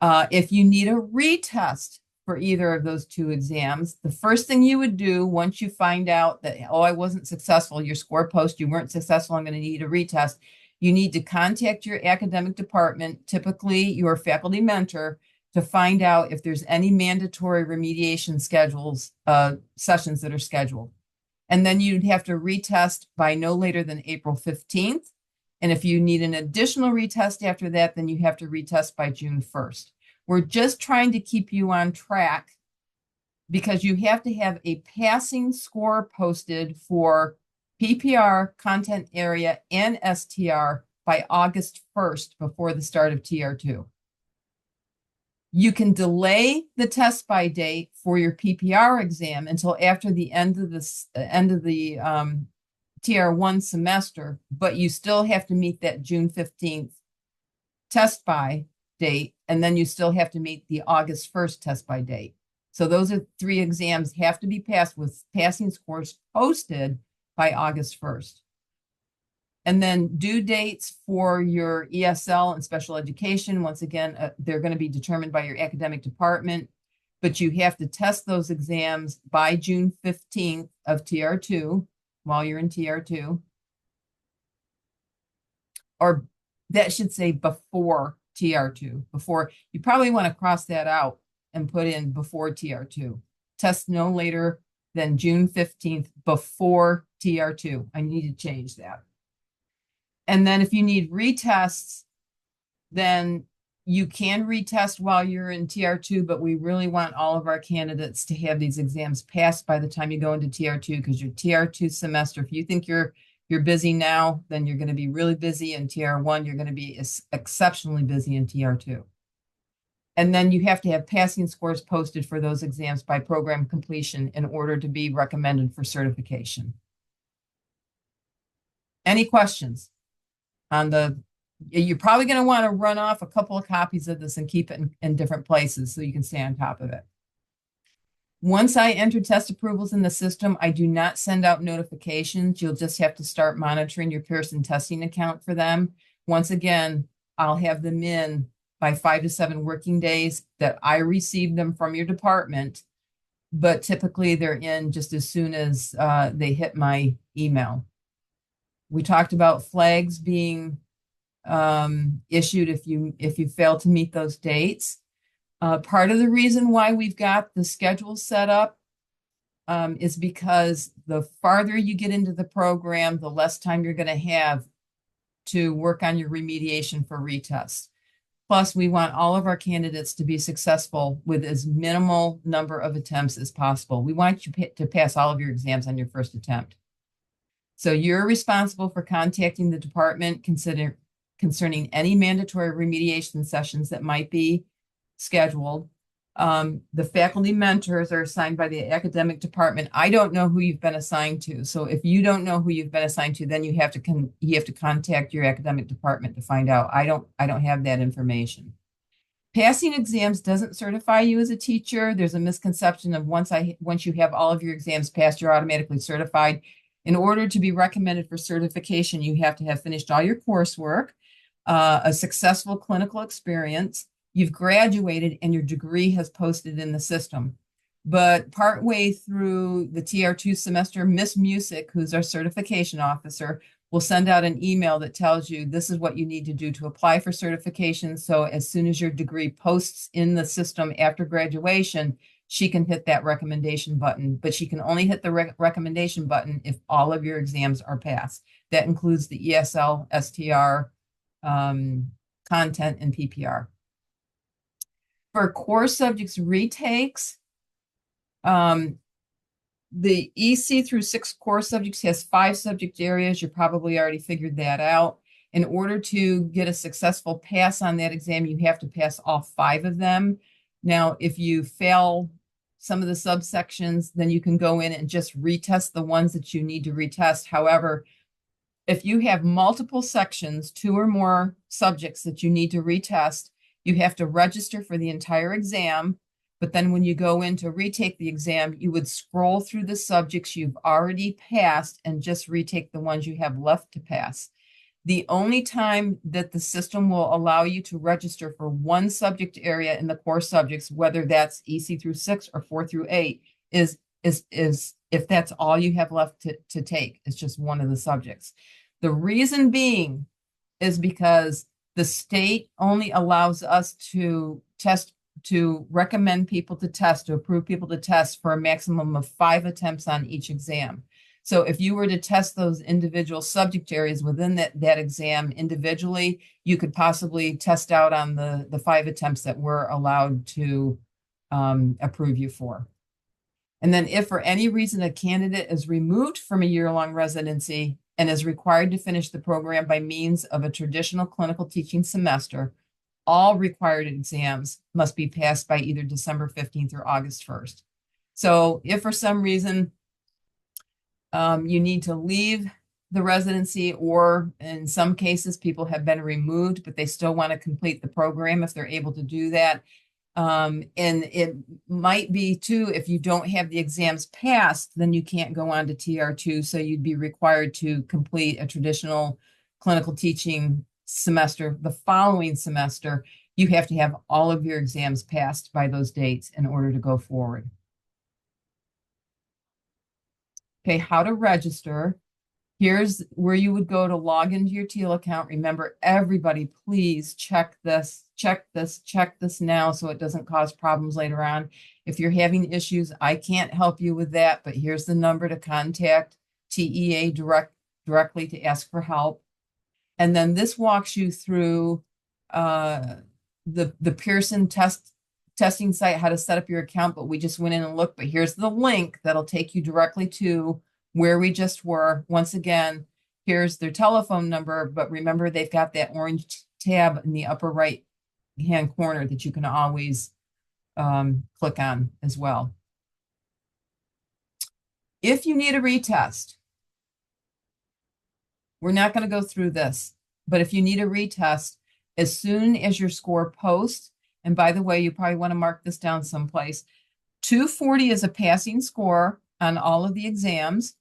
If you need a retest for either of those two exams, the first thing you would do once you find out that, oh, I wasn't successful, your score post, you weren't successful, I'm going to need a retest. You need to contact your academic department, typically your faculty mentor, to find out if there's any mandatory remediation sessions that are scheduled. And then you'd have to retest by no later than April 15th. And if you need an additional retest after that, then you have to retest by June 1st. We're just trying to keep you on track because you have to have a passing score posted for PPR, content area, and STR by August 1st before the start of TR2. You can delay the test by date for your PPR exam until after the end of the TR1 semester, but you still have to meet that June 15th test by date, and then you still have to meet the August 1st test by date. So those are 3 exams have to be passed with passing scores posted by August 1st. And then due dates for your ESL and special education, once again, they're going to be determined by your academic department, but you have to test those exams by June 15th of TR2 while you're in TR2. Or that should say before TR2. Before, you probably want to cross that out and put in before TR2. Test no later than June 15th before TR2. I need to change that. And then if you need retests, then you can retest while you're in TR2, but we really want all of our candidates to have these exams passed by the time you go into TR2, because your TR2 semester, if you think you're busy now, then you're going to be really busy in TR1. You're going to be exceptionally busy in TR2. And then you have to have passing scores posted for those exams by program completion in order to be recommended for certification. Any questions on you're probably going to want to run off a couple of copies of this and keep it in different places so you can stay on top of it. Once I enter test approvals in the system, I do not send out notifications. You'll just have to start monitoring your Pearson testing account for them. Once again, I'll have them in by 5 to 7 working days that I receive them from your department, but typically they're in just as soon as they hit my email. We talked about flags being issued if you fail to meet those dates. Part of the reason why we've got the schedule set up is because the farther you get into the program, the less time you're going to have to work on your remediation for retest. Plus, we want all of our candidates to be successful with as minimal number of attempts as possible. We want you to pass all of your exams on your first attempt. So you're responsible for contacting the department concerning any mandatory remediation sessions that might be scheduled. The faculty mentors are assigned by the academic department. I don't know who you've been assigned to. So if you don't know who you've been assigned to, then you have to contact your academic department to find out. I don't have that information. Passing exams doesn't certify you as a teacher. There's a misconception of once you have all of your exams passed, you're automatically certified. In order to be recommended for certification, you have to have finished all your coursework, a successful clinical experience, you've graduated, and your degree has posted in the system. But partway through the TR2 semester, Miss Music, who's our certification officer, will send out an email that tells you this is what you need to do to apply for certification. So as soon as your degree posts in the system after graduation, she can hit that recommendation button, but she can only hit the recommendation button if all of your exams are passed. That includes the ESL, STR, content, and PPR. For core subjects retakes, the EC through 6 core subjects has 5 subject areas. You probably already figured that out. In order to get a successful pass on that exam, you have to pass all 5 of them. Now, if you fail some of the subsections, then you can go in and just retest the ones that you need to retest. However, if you have multiple sections, 2 or more subjects that you need to retest, you have to register for the entire exam. But then when you go in to retake the exam, you would scroll through the subjects you've already passed and just retake the ones you have left to pass. The only time that the system will allow you to register for one subject area in the core subjects, whether that's EC through 6 or 4 through 8, is if that's all you have left to take. It's just one of the subjects. The reason being is because the state only allows us to recommend people to test, to approve people to test for a maximum of 5 attempts on each exam. So if you were to test those individual subject areas within that exam individually, you could possibly test out on the 5 attempts that we're allowed to approve you for. And then if for any reason a candidate is removed from a year-long residency and is required to finish the program by means of a traditional clinical teaching semester, all required exams must be passed by either December 15th or August 1st. So if for some reason you need to leave the residency, or in some cases people have been removed, but they still want to complete the program, if they're able to do that, And it might be too, if you don't have the exams passed, then you can't go on to TR2. So you'd be required to complete a traditional clinical teaching semester. The following semester, you have to have all of your exams passed by those dates in order to go forward. Okay, how to register. Here's where you would go to log into your Teal account. Remember, everybody, please check this now so it doesn't cause problems later on. If you're having issues, I can't help you with that, but here's the number to contact TEA directly to ask for help. And then this walks you through the Pearson testing site, how to set up your account, but we just went in and looked. But here's the link that'll take you directly to where we just were. Once again, here's their telephone number, but remember they've got that orange tab in the upper right hand corner that you can always click on as well. If you need a retest, we're not going to go through this, but if you need a retest, as soon as your score posts, and by the way, you probably want to mark this down someplace, 240 is a passing score on all of the exams.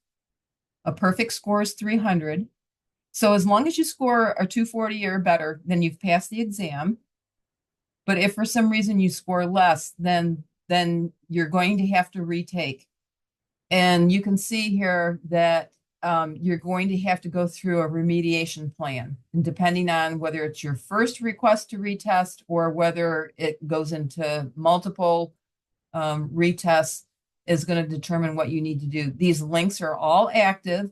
A perfect score is 300. So as long as you score a 240 or better, then you've passed the exam. But if for some reason you score less, then you're going to have to retake. And you can see here that you're going to have to go through a remediation plan. And depending on whether it's your first request to retest or whether it goes into multiple retests, is going to determine what you need to do. These links are all active.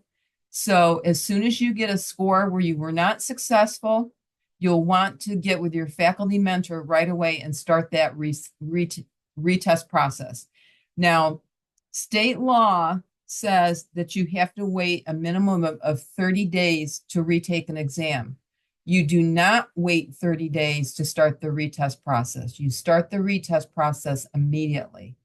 So as soon as you get a score where you were not successful, you'll want to get with your faculty mentor right away and start that retest process. Now, state law says that you have to wait a minimum of 30 days to retake an exam. You do not wait 30 days to start the retest process. You start the retest process immediately.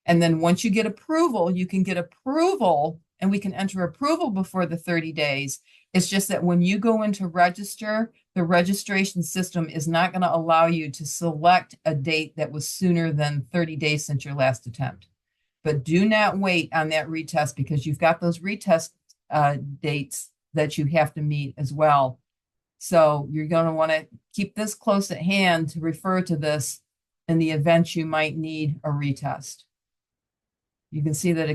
And then once you get approval, you can get approval and we can enter approval before the 30 days. It's just that when you go into register, the registration system is not going to allow you to select a date that was sooner than 30 days since your last attempt. But do not wait on that retest because you've got those retest dates that you have to meet as well. So you're going to want to keep this close at hand to refer to this in the event you might need a retest. You can see that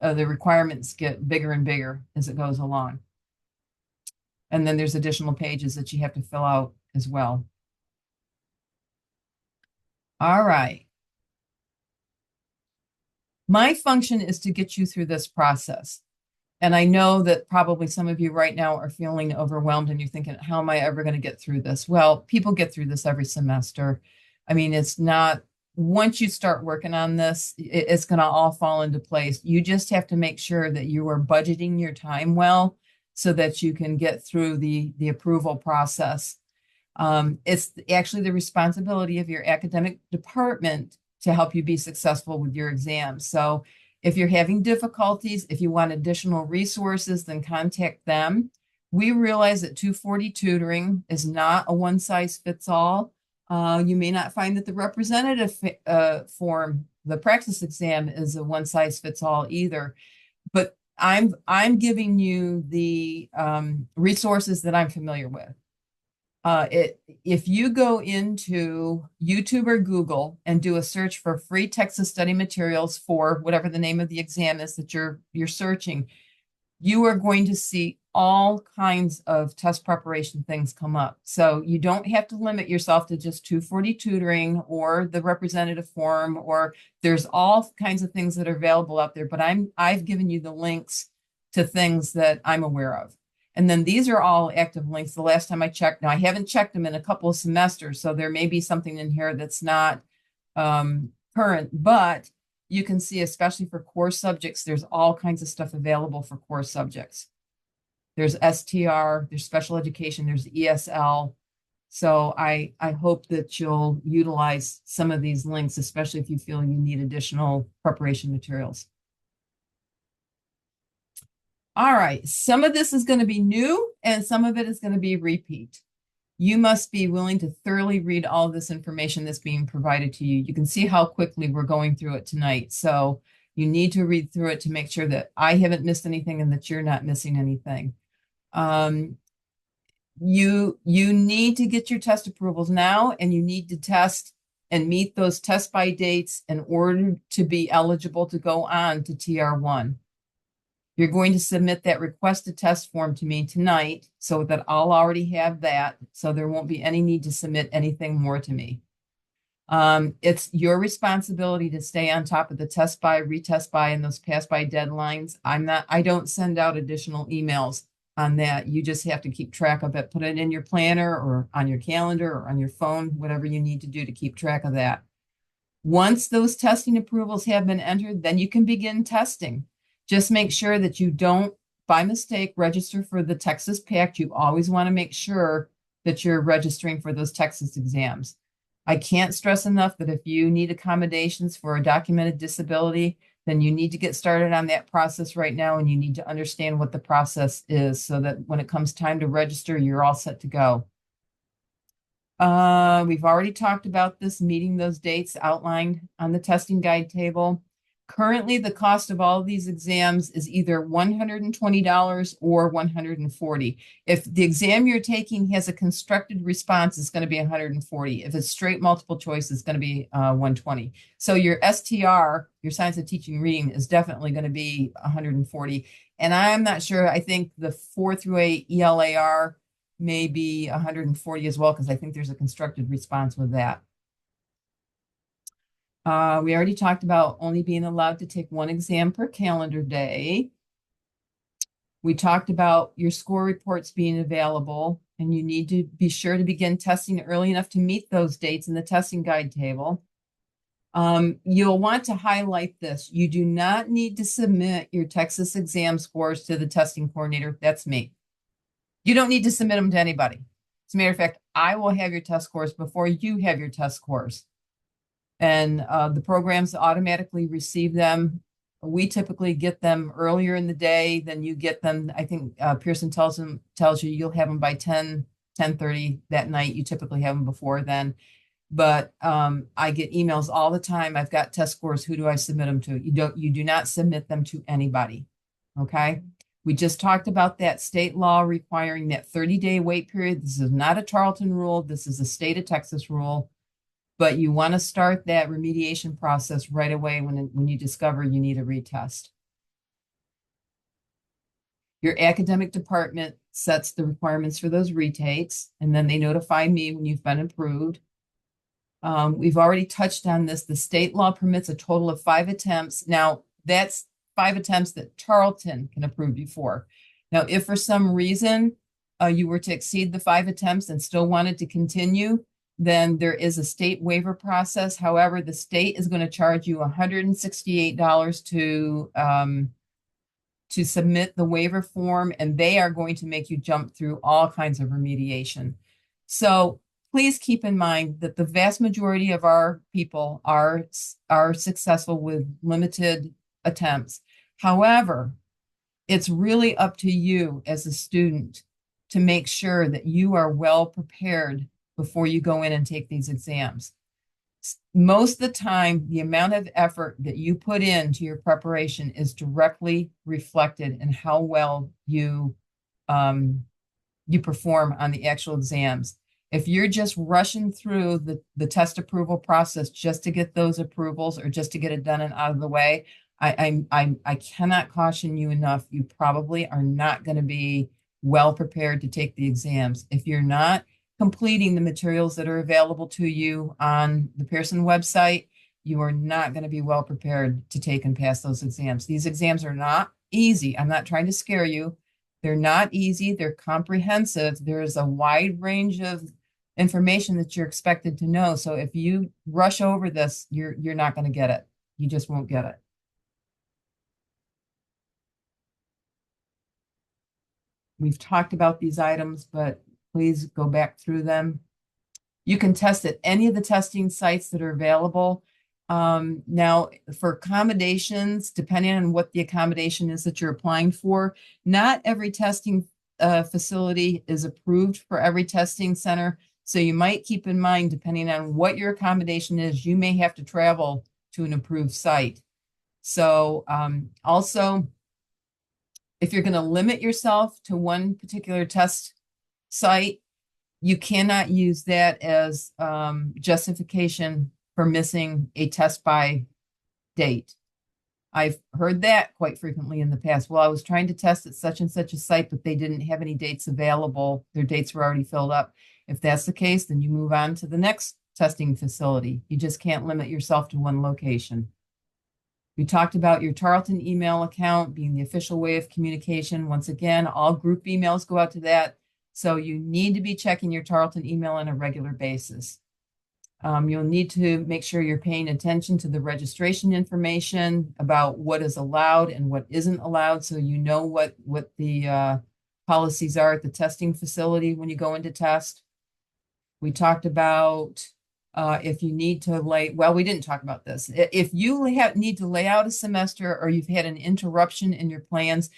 the requirements get bigger and bigger as it goes along. And then there's additional pages that you have to fill out as well. All right. My function is to get you through this process. And I know that probably some of you right now are feeling overwhelmed and you're thinking, how am I ever going to get through this? Well, people get through this every semester. I mean, it's not, once you start working on this, it's going to all fall into place. You just have to make sure that you are budgeting your time well so that you can get through the approval process. It's actually the responsibility of your academic department to help you be successful with your exams. So if you're having difficulties, if you want additional resources, then contact them. We realize that 240 tutoring is not a one-size-fits-all. You may not find that the representative form, the practice exam, is a one-size-fits-all either. But I'm giving you the resources that I'm familiar with. If you go into YouTube or Google and do a search for free Texas study materials for whatever the name of the exam is that you're searching, you are going to see all kinds of test preparation things come up. So you don't have to limit yourself to just 240 tutoring or the representative form, or there's all kinds of things that are available out there, but I've given you the links to things that I'm aware of. And then these are all active links. The last time I checked, now I haven't checked them in a couple of semesters, so there may be something in here that's not current, but you can see, especially for core subjects, there's all kinds of stuff available for core subjects. There's STR, there's special education, there's ESL. So I hope that you'll utilize some of these links, especially if you feel you need additional preparation materials. All right, some of this is going to be new and some of it is going to be repeat. you must be willing to thoroughly read all of this information that's being provided to you. You can see how quickly we're going through it tonight. So you need to read through it to make sure that I haven't missed anything and that you're not missing anything. You need to get your test approvals now, and you need to test and meet those test by dates in order to be eligible to go on to TR1. You're going to submit that request to test form to me tonight so that I'll already have that. So there won't be any need to submit anything more to me. It's your responsibility to stay on top of the test by, retest by, and those pass by deadlines. I don't send out additional emails on that. You just have to keep track of it. Put it in your planner or on your calendar or on your phone, whatever you need to do to keep track of that. Once those testing approvals have been entered, then you can begin testing. Just make sure that you don't, by mistake, register for the Texas PACT. You always want to make sure that you're registering for those Texas exams. I can't stress enough that if you need accommodations for a documented disability, then you need to get started on that process right now, and you need to understand what the process is so that when it comes time to register, you're all set to go. We've already talked about this, meeting those dates outlined on the testing guide table. Currently, the cost of all of these exams is either $120 or $140. If the exam you're taking has a constructed response, it's going to be $140. If it's straight multiple choice, it's going to be $120. So your STR, your Science of Teaching Reading, is definitely going to be $140. And I'm not sure, I think the 4 through 8 ELAR may be $140 as well, because I think there's a constructed response with that. We already talked about only being allowed to take one exam per calendar day. We talked about your score reports being available, and you need to be sure to begin testing early enough to meet those dates in the testing guide table. You'll want to highlight this. You do not need to submit your Texas exam scores to the testing coordinator. That's me. You don't need to submit them to anybody. As a matter of fact, I will have your test scores before you have your test scores. And the programs automatically receive them. We typically get them earlier in the day than you get them. I think Pearson tells you you'll have them by 10:30 that night. You typically have them before then. But I get emails all the time. I've got test scores. Who do I submit them to? You do not submit them to anybody. Okay. We just talked about that state law requiring that 30-day wait period. This is not a Tarleton rule. This is a state of Texas rule. But you want to start that remediation process right away when you discover you need a retest. Your academic department sets the requirements for those retakes, and then they notify me when you've been approved. We've already touched on this. The state law permits a total of 5 attempts. Now, that's 5 attempts that Tarleton can approve you for. Now, if for some reason you were to exceed the 5 attempts and still wanted to continue, then there is a state waiver process. However, the state is going to charge you $168 to submit the waiver form, and they are going to make you jump through all kinds of remediation. So please keep in mind that the vast majority of our people are successful with limited attempts. However, it's really up to you as a student to make sure that you are well prepared before you go in and take these exams. Most of the time, the amount of effort that you put into your preparation is directly reflected in how well you perform on the actual exams. If you're just rushing through the test approval process just to get those approvals or just to get it done and out of the way, I cannot caution you enough. You probably are not going to be well prepared to take the exams. If you're not completing the materials that are available to you on the Pearson website, you are not going to be well prepared to take and pass those exams. These exams are not easy. I'm not trying to scare you. They're not easy. They're comprehensive. There is a wide range of information that you're expected to know. So if you rush over this, you're not going to get it. You just won't get it. We've talked about these items, but please go back through them. You can test at any of the testing sites that are available. Now, for accommodations, depending on what the accommodation is that you're applying for, not every testing facility is approved for every testing center. So you might keep in mind, depending on what your accommodation is, you may have to travel to an approved site. So also, if you're going to limit yourself to one particular test site, you cannot use that as justification for missing a test by date. I've heard that quite frequently in the past. Well, I was trying to test at such and such a site, but they didn't have any dates available. Their dates were already filled up. If that's the case, then you move on to the next testing facility. You just can't limit yourself to one location. We talked about your Tarleton email account being the official way of communication. Once again, all group emails go out to that. So you need to be checking your Tarleton email on a regular basis. You'll need to make sure you're paying attention to the registration information about what is allowed and what isn't allowed, so you know what the policies are at the testing facility when you go into test. We talked about if you need to well, we didn't talk about this. If you need to lay out a semester or you've had an interruption in your plans,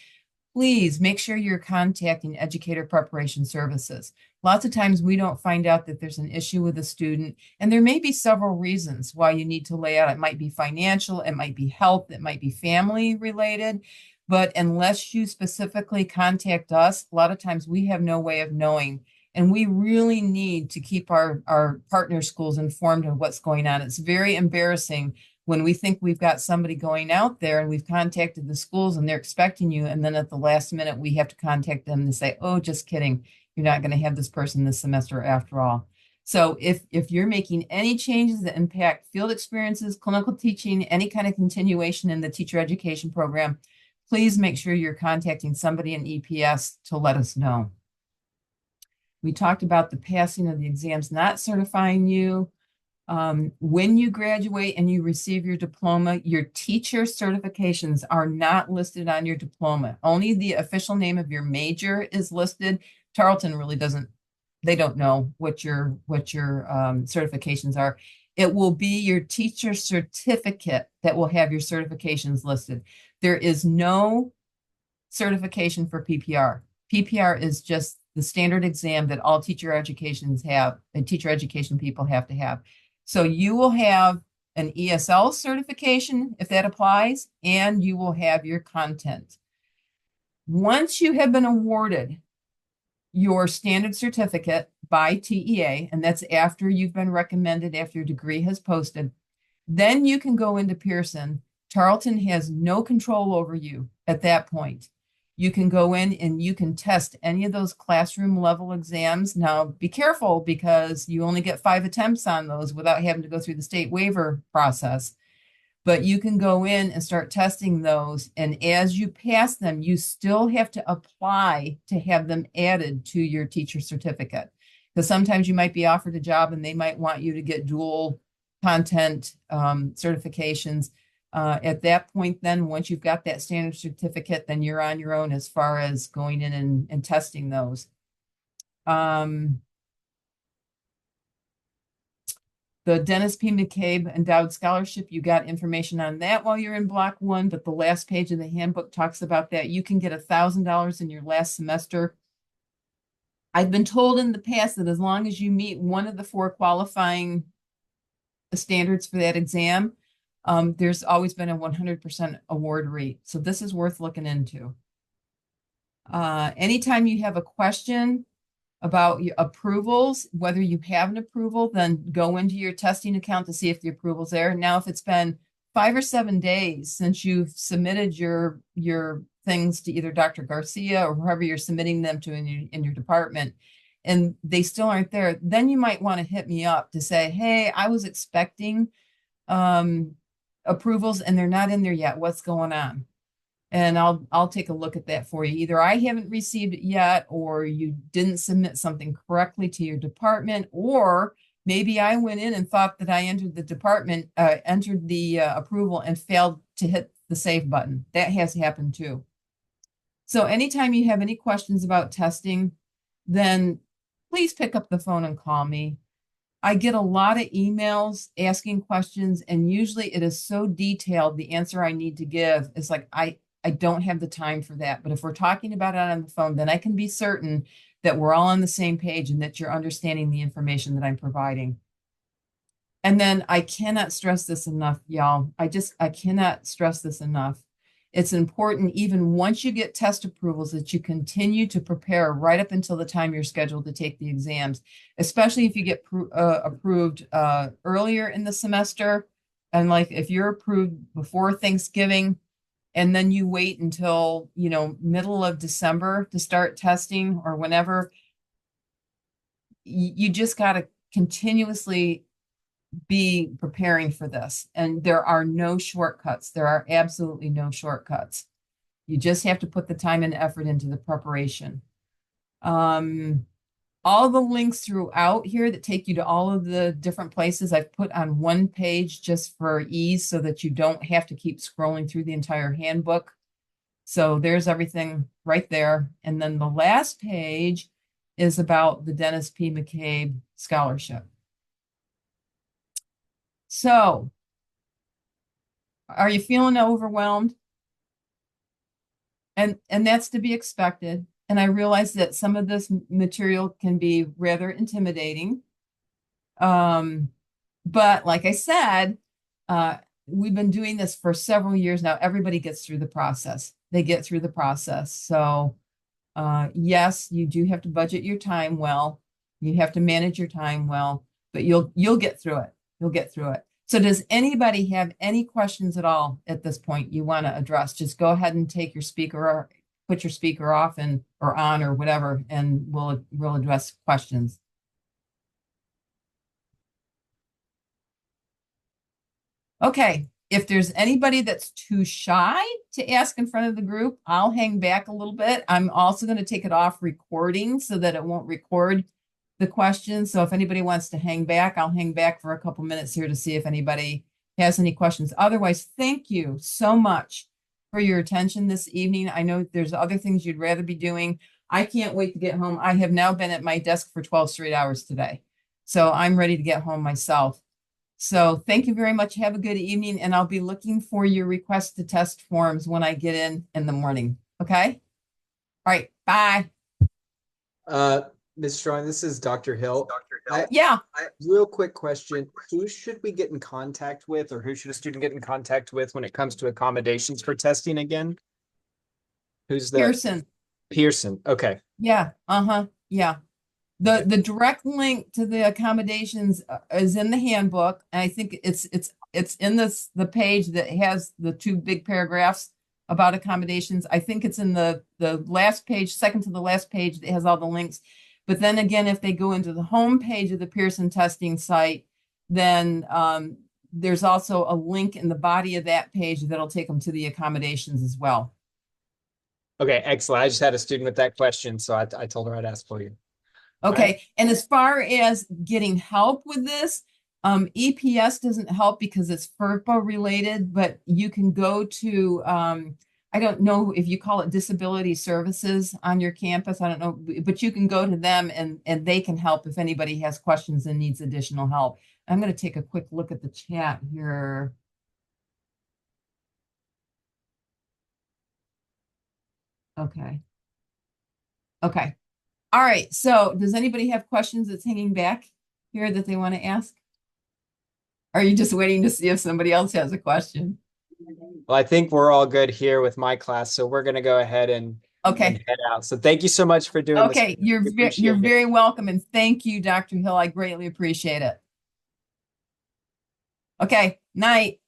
please make sure you're contacting Educator Preparation Services. Lots of times we don't find out that there's an issue with a student, and there may be several reasons why you need to lay out. It might be financial, it might be health, it might be family related, but unless you specifically contact us, a lot of times we have no way of knowing, and we really need to keep our partner schools informed of what's going on. It's very embarrassing when we think we've got somebody going out there and we've contacted the schools and they're expecting you, and then at the last minute we have to contact them and say, oh, just kidding, you're not going to have this person this semester after all. So if you're making any changes that impact field experiences, clinical teaching, any kind of continuation in the teacher education program, please make sure you're contacting somebody in EPS to let us know. We talked about the passing of the exams not certifying you. When you graduate and you receive your diploma, your teacher certifications are not listed on your diploma. Only the official name of your major is listed. Tarleton really doesn't, they don't know what your certifications are. It will be your teacher certificate that will have your certifications listed. There is no certification for PPR. PPR is just the standard exam that all teacher education people have to have. So you will have an ESL certification if that applies, and you will have your content. Once you have been awarded your standard certificate by TEA, and that's after you've been recommended, after your degree has posted, then you can go into Pearson. Tarleton has no control over you at that point. You can go in and you can test any of those classroom level exams. Now, be careful because you only get 5 attempts on those without having to go through the state waiver process. But you can go in and start testing those. And as you pass them, you still have to apply to have them added to your teacher certificate. Because sometimes you might be offered a job and they might want you to get dual content certifications. At that point, then once you've got that standard certificate, then you're on your own as far as going in and testing those. The Dennis P. McCabe Endowed Scholarship, you got information on that while you're in Block 1, but the last page of the handbook talks about that. You can get $1,000 in your last semester. I've been told in the past that as long as you meet one of the 4 qualifying standards for that exam, there's always been a 100% award rate. So this is worth looking into. Anytime you have a question about your approvals, whether you have an approval, then go into your testing account to see if the approval's there. Now, if it's been 5 or 7 days since you've submitted your things to either Dr. Garcia or whoever you're submitting them to in your department, and they still aren't there, then you might want to hit me up to say, hey, I was expecting approvals and they're not in there yet. What's going on? And I'll take a look at that for you. Either I haven't received it yet, or you didn't submit something correctly to your department, or maybe I went in and thought that I entered the approval and failed to hit the save button. That has happened too. So anytime you have any questions about testing, then please pick up the phone and call me. I get a lot of emails asking questions, and usually it is so detailed, the answer I need to give is like, I I don't have the time for that. But if we're talking about it on the phone, then I can be certain that we're all on the same page and that you're understanding the information that I'm providing. And then I cannot stress this enough, y'all. I cannot stress this enough. It's important, even once you get test approvals, that you continue to prepare right up until the time you're scheduled to take the exams, especially if you get approved earlier in the semester. And like if you're approved before Thanksgiving, and then you wait until, middle of December to start testing or whenever, you just got to continuously be preparing for this. And there are no shortcuts. There are absolutely no shortcuts. You just have to put the time and effort into the preparation. All the links throughout here that take you to all of the different places I've put on one page just for ease so that you don't have to keep scrolling through the entire handbook. So there's everything right there. And then the last page is about the Dennis P. McCabe Scholarship. So, are you feeling overwhelmed? And that's to be expected. And I realize that some of this material can be rather intimidating. But like I said, we've been doing this for several years now. Everybody gets through the process. They get through the process. So, yes, you do have to budget your time well. You have to manage your time well, but you'll get through it. You'll get through it. So does anybody have any questions at all at this point you want to address? Just go ahead and take your speaker or put your speaker off or on or whatever, and we'll address questions. Okay, if there's anybody that's too shy to ask in front of the group, I'll hang back a little bit. I'm also going to take it off recording so that it won't record the questions. So if anybody wants to hang back, I'll hang back for a couple minutes here to see if anybody has any questions. Otherwise, thank you so much for your attention this evening. I know there's other things you'd rather be doing. I can't wait to get home. I have now been at my desk for 12 straight hours today. So I'm ready to get home myself. So thank you very much. Have a good evening. And I'll be looking for your request to test forms when I get in the morning. Okay. All right. Bye. Ms. Strong, this is Dr. Hill. Yeah. Real quick question. Who should we get in contact with, or who should a student get in contact with when it comes to accommodations for testing again? Who's that? Pearson. Pearson. Okay. Yeah. Yeah. The direct link to the accommodations is in the handbook. And I think it's in the page that has the two big paragraphs about accommodations. I think it's in the last page, second to the last page that has all the links. But then again, if they go into the home page of the Pearson testing site, then there's also a link in the body of that page that'll take them to the accommodations as well. Okay, excellent. I just had a student with that question, so I told her I'd ask for you. Okay, right. And as far as getting help with this, EPS doesn't help because it's FERPA related, but you can go to, I don't know if you call it disability services on your campus. I don't know, but you can go to them and they can help if anybody has questions and needs additional help. I'm going to take a quick look at the chat here. Okay. Okay. All right. So does anybody have questions that's hanging back here that they want to ask? Are you just waiting to see if somebody else has a question? Well, I think we're all good here with my class, so we're going to go ahead and head out. So thank you so much for doing this. Okay, you're very welcome, and thank you, Dr. Hill. I greatly appreciate it. Okay, night.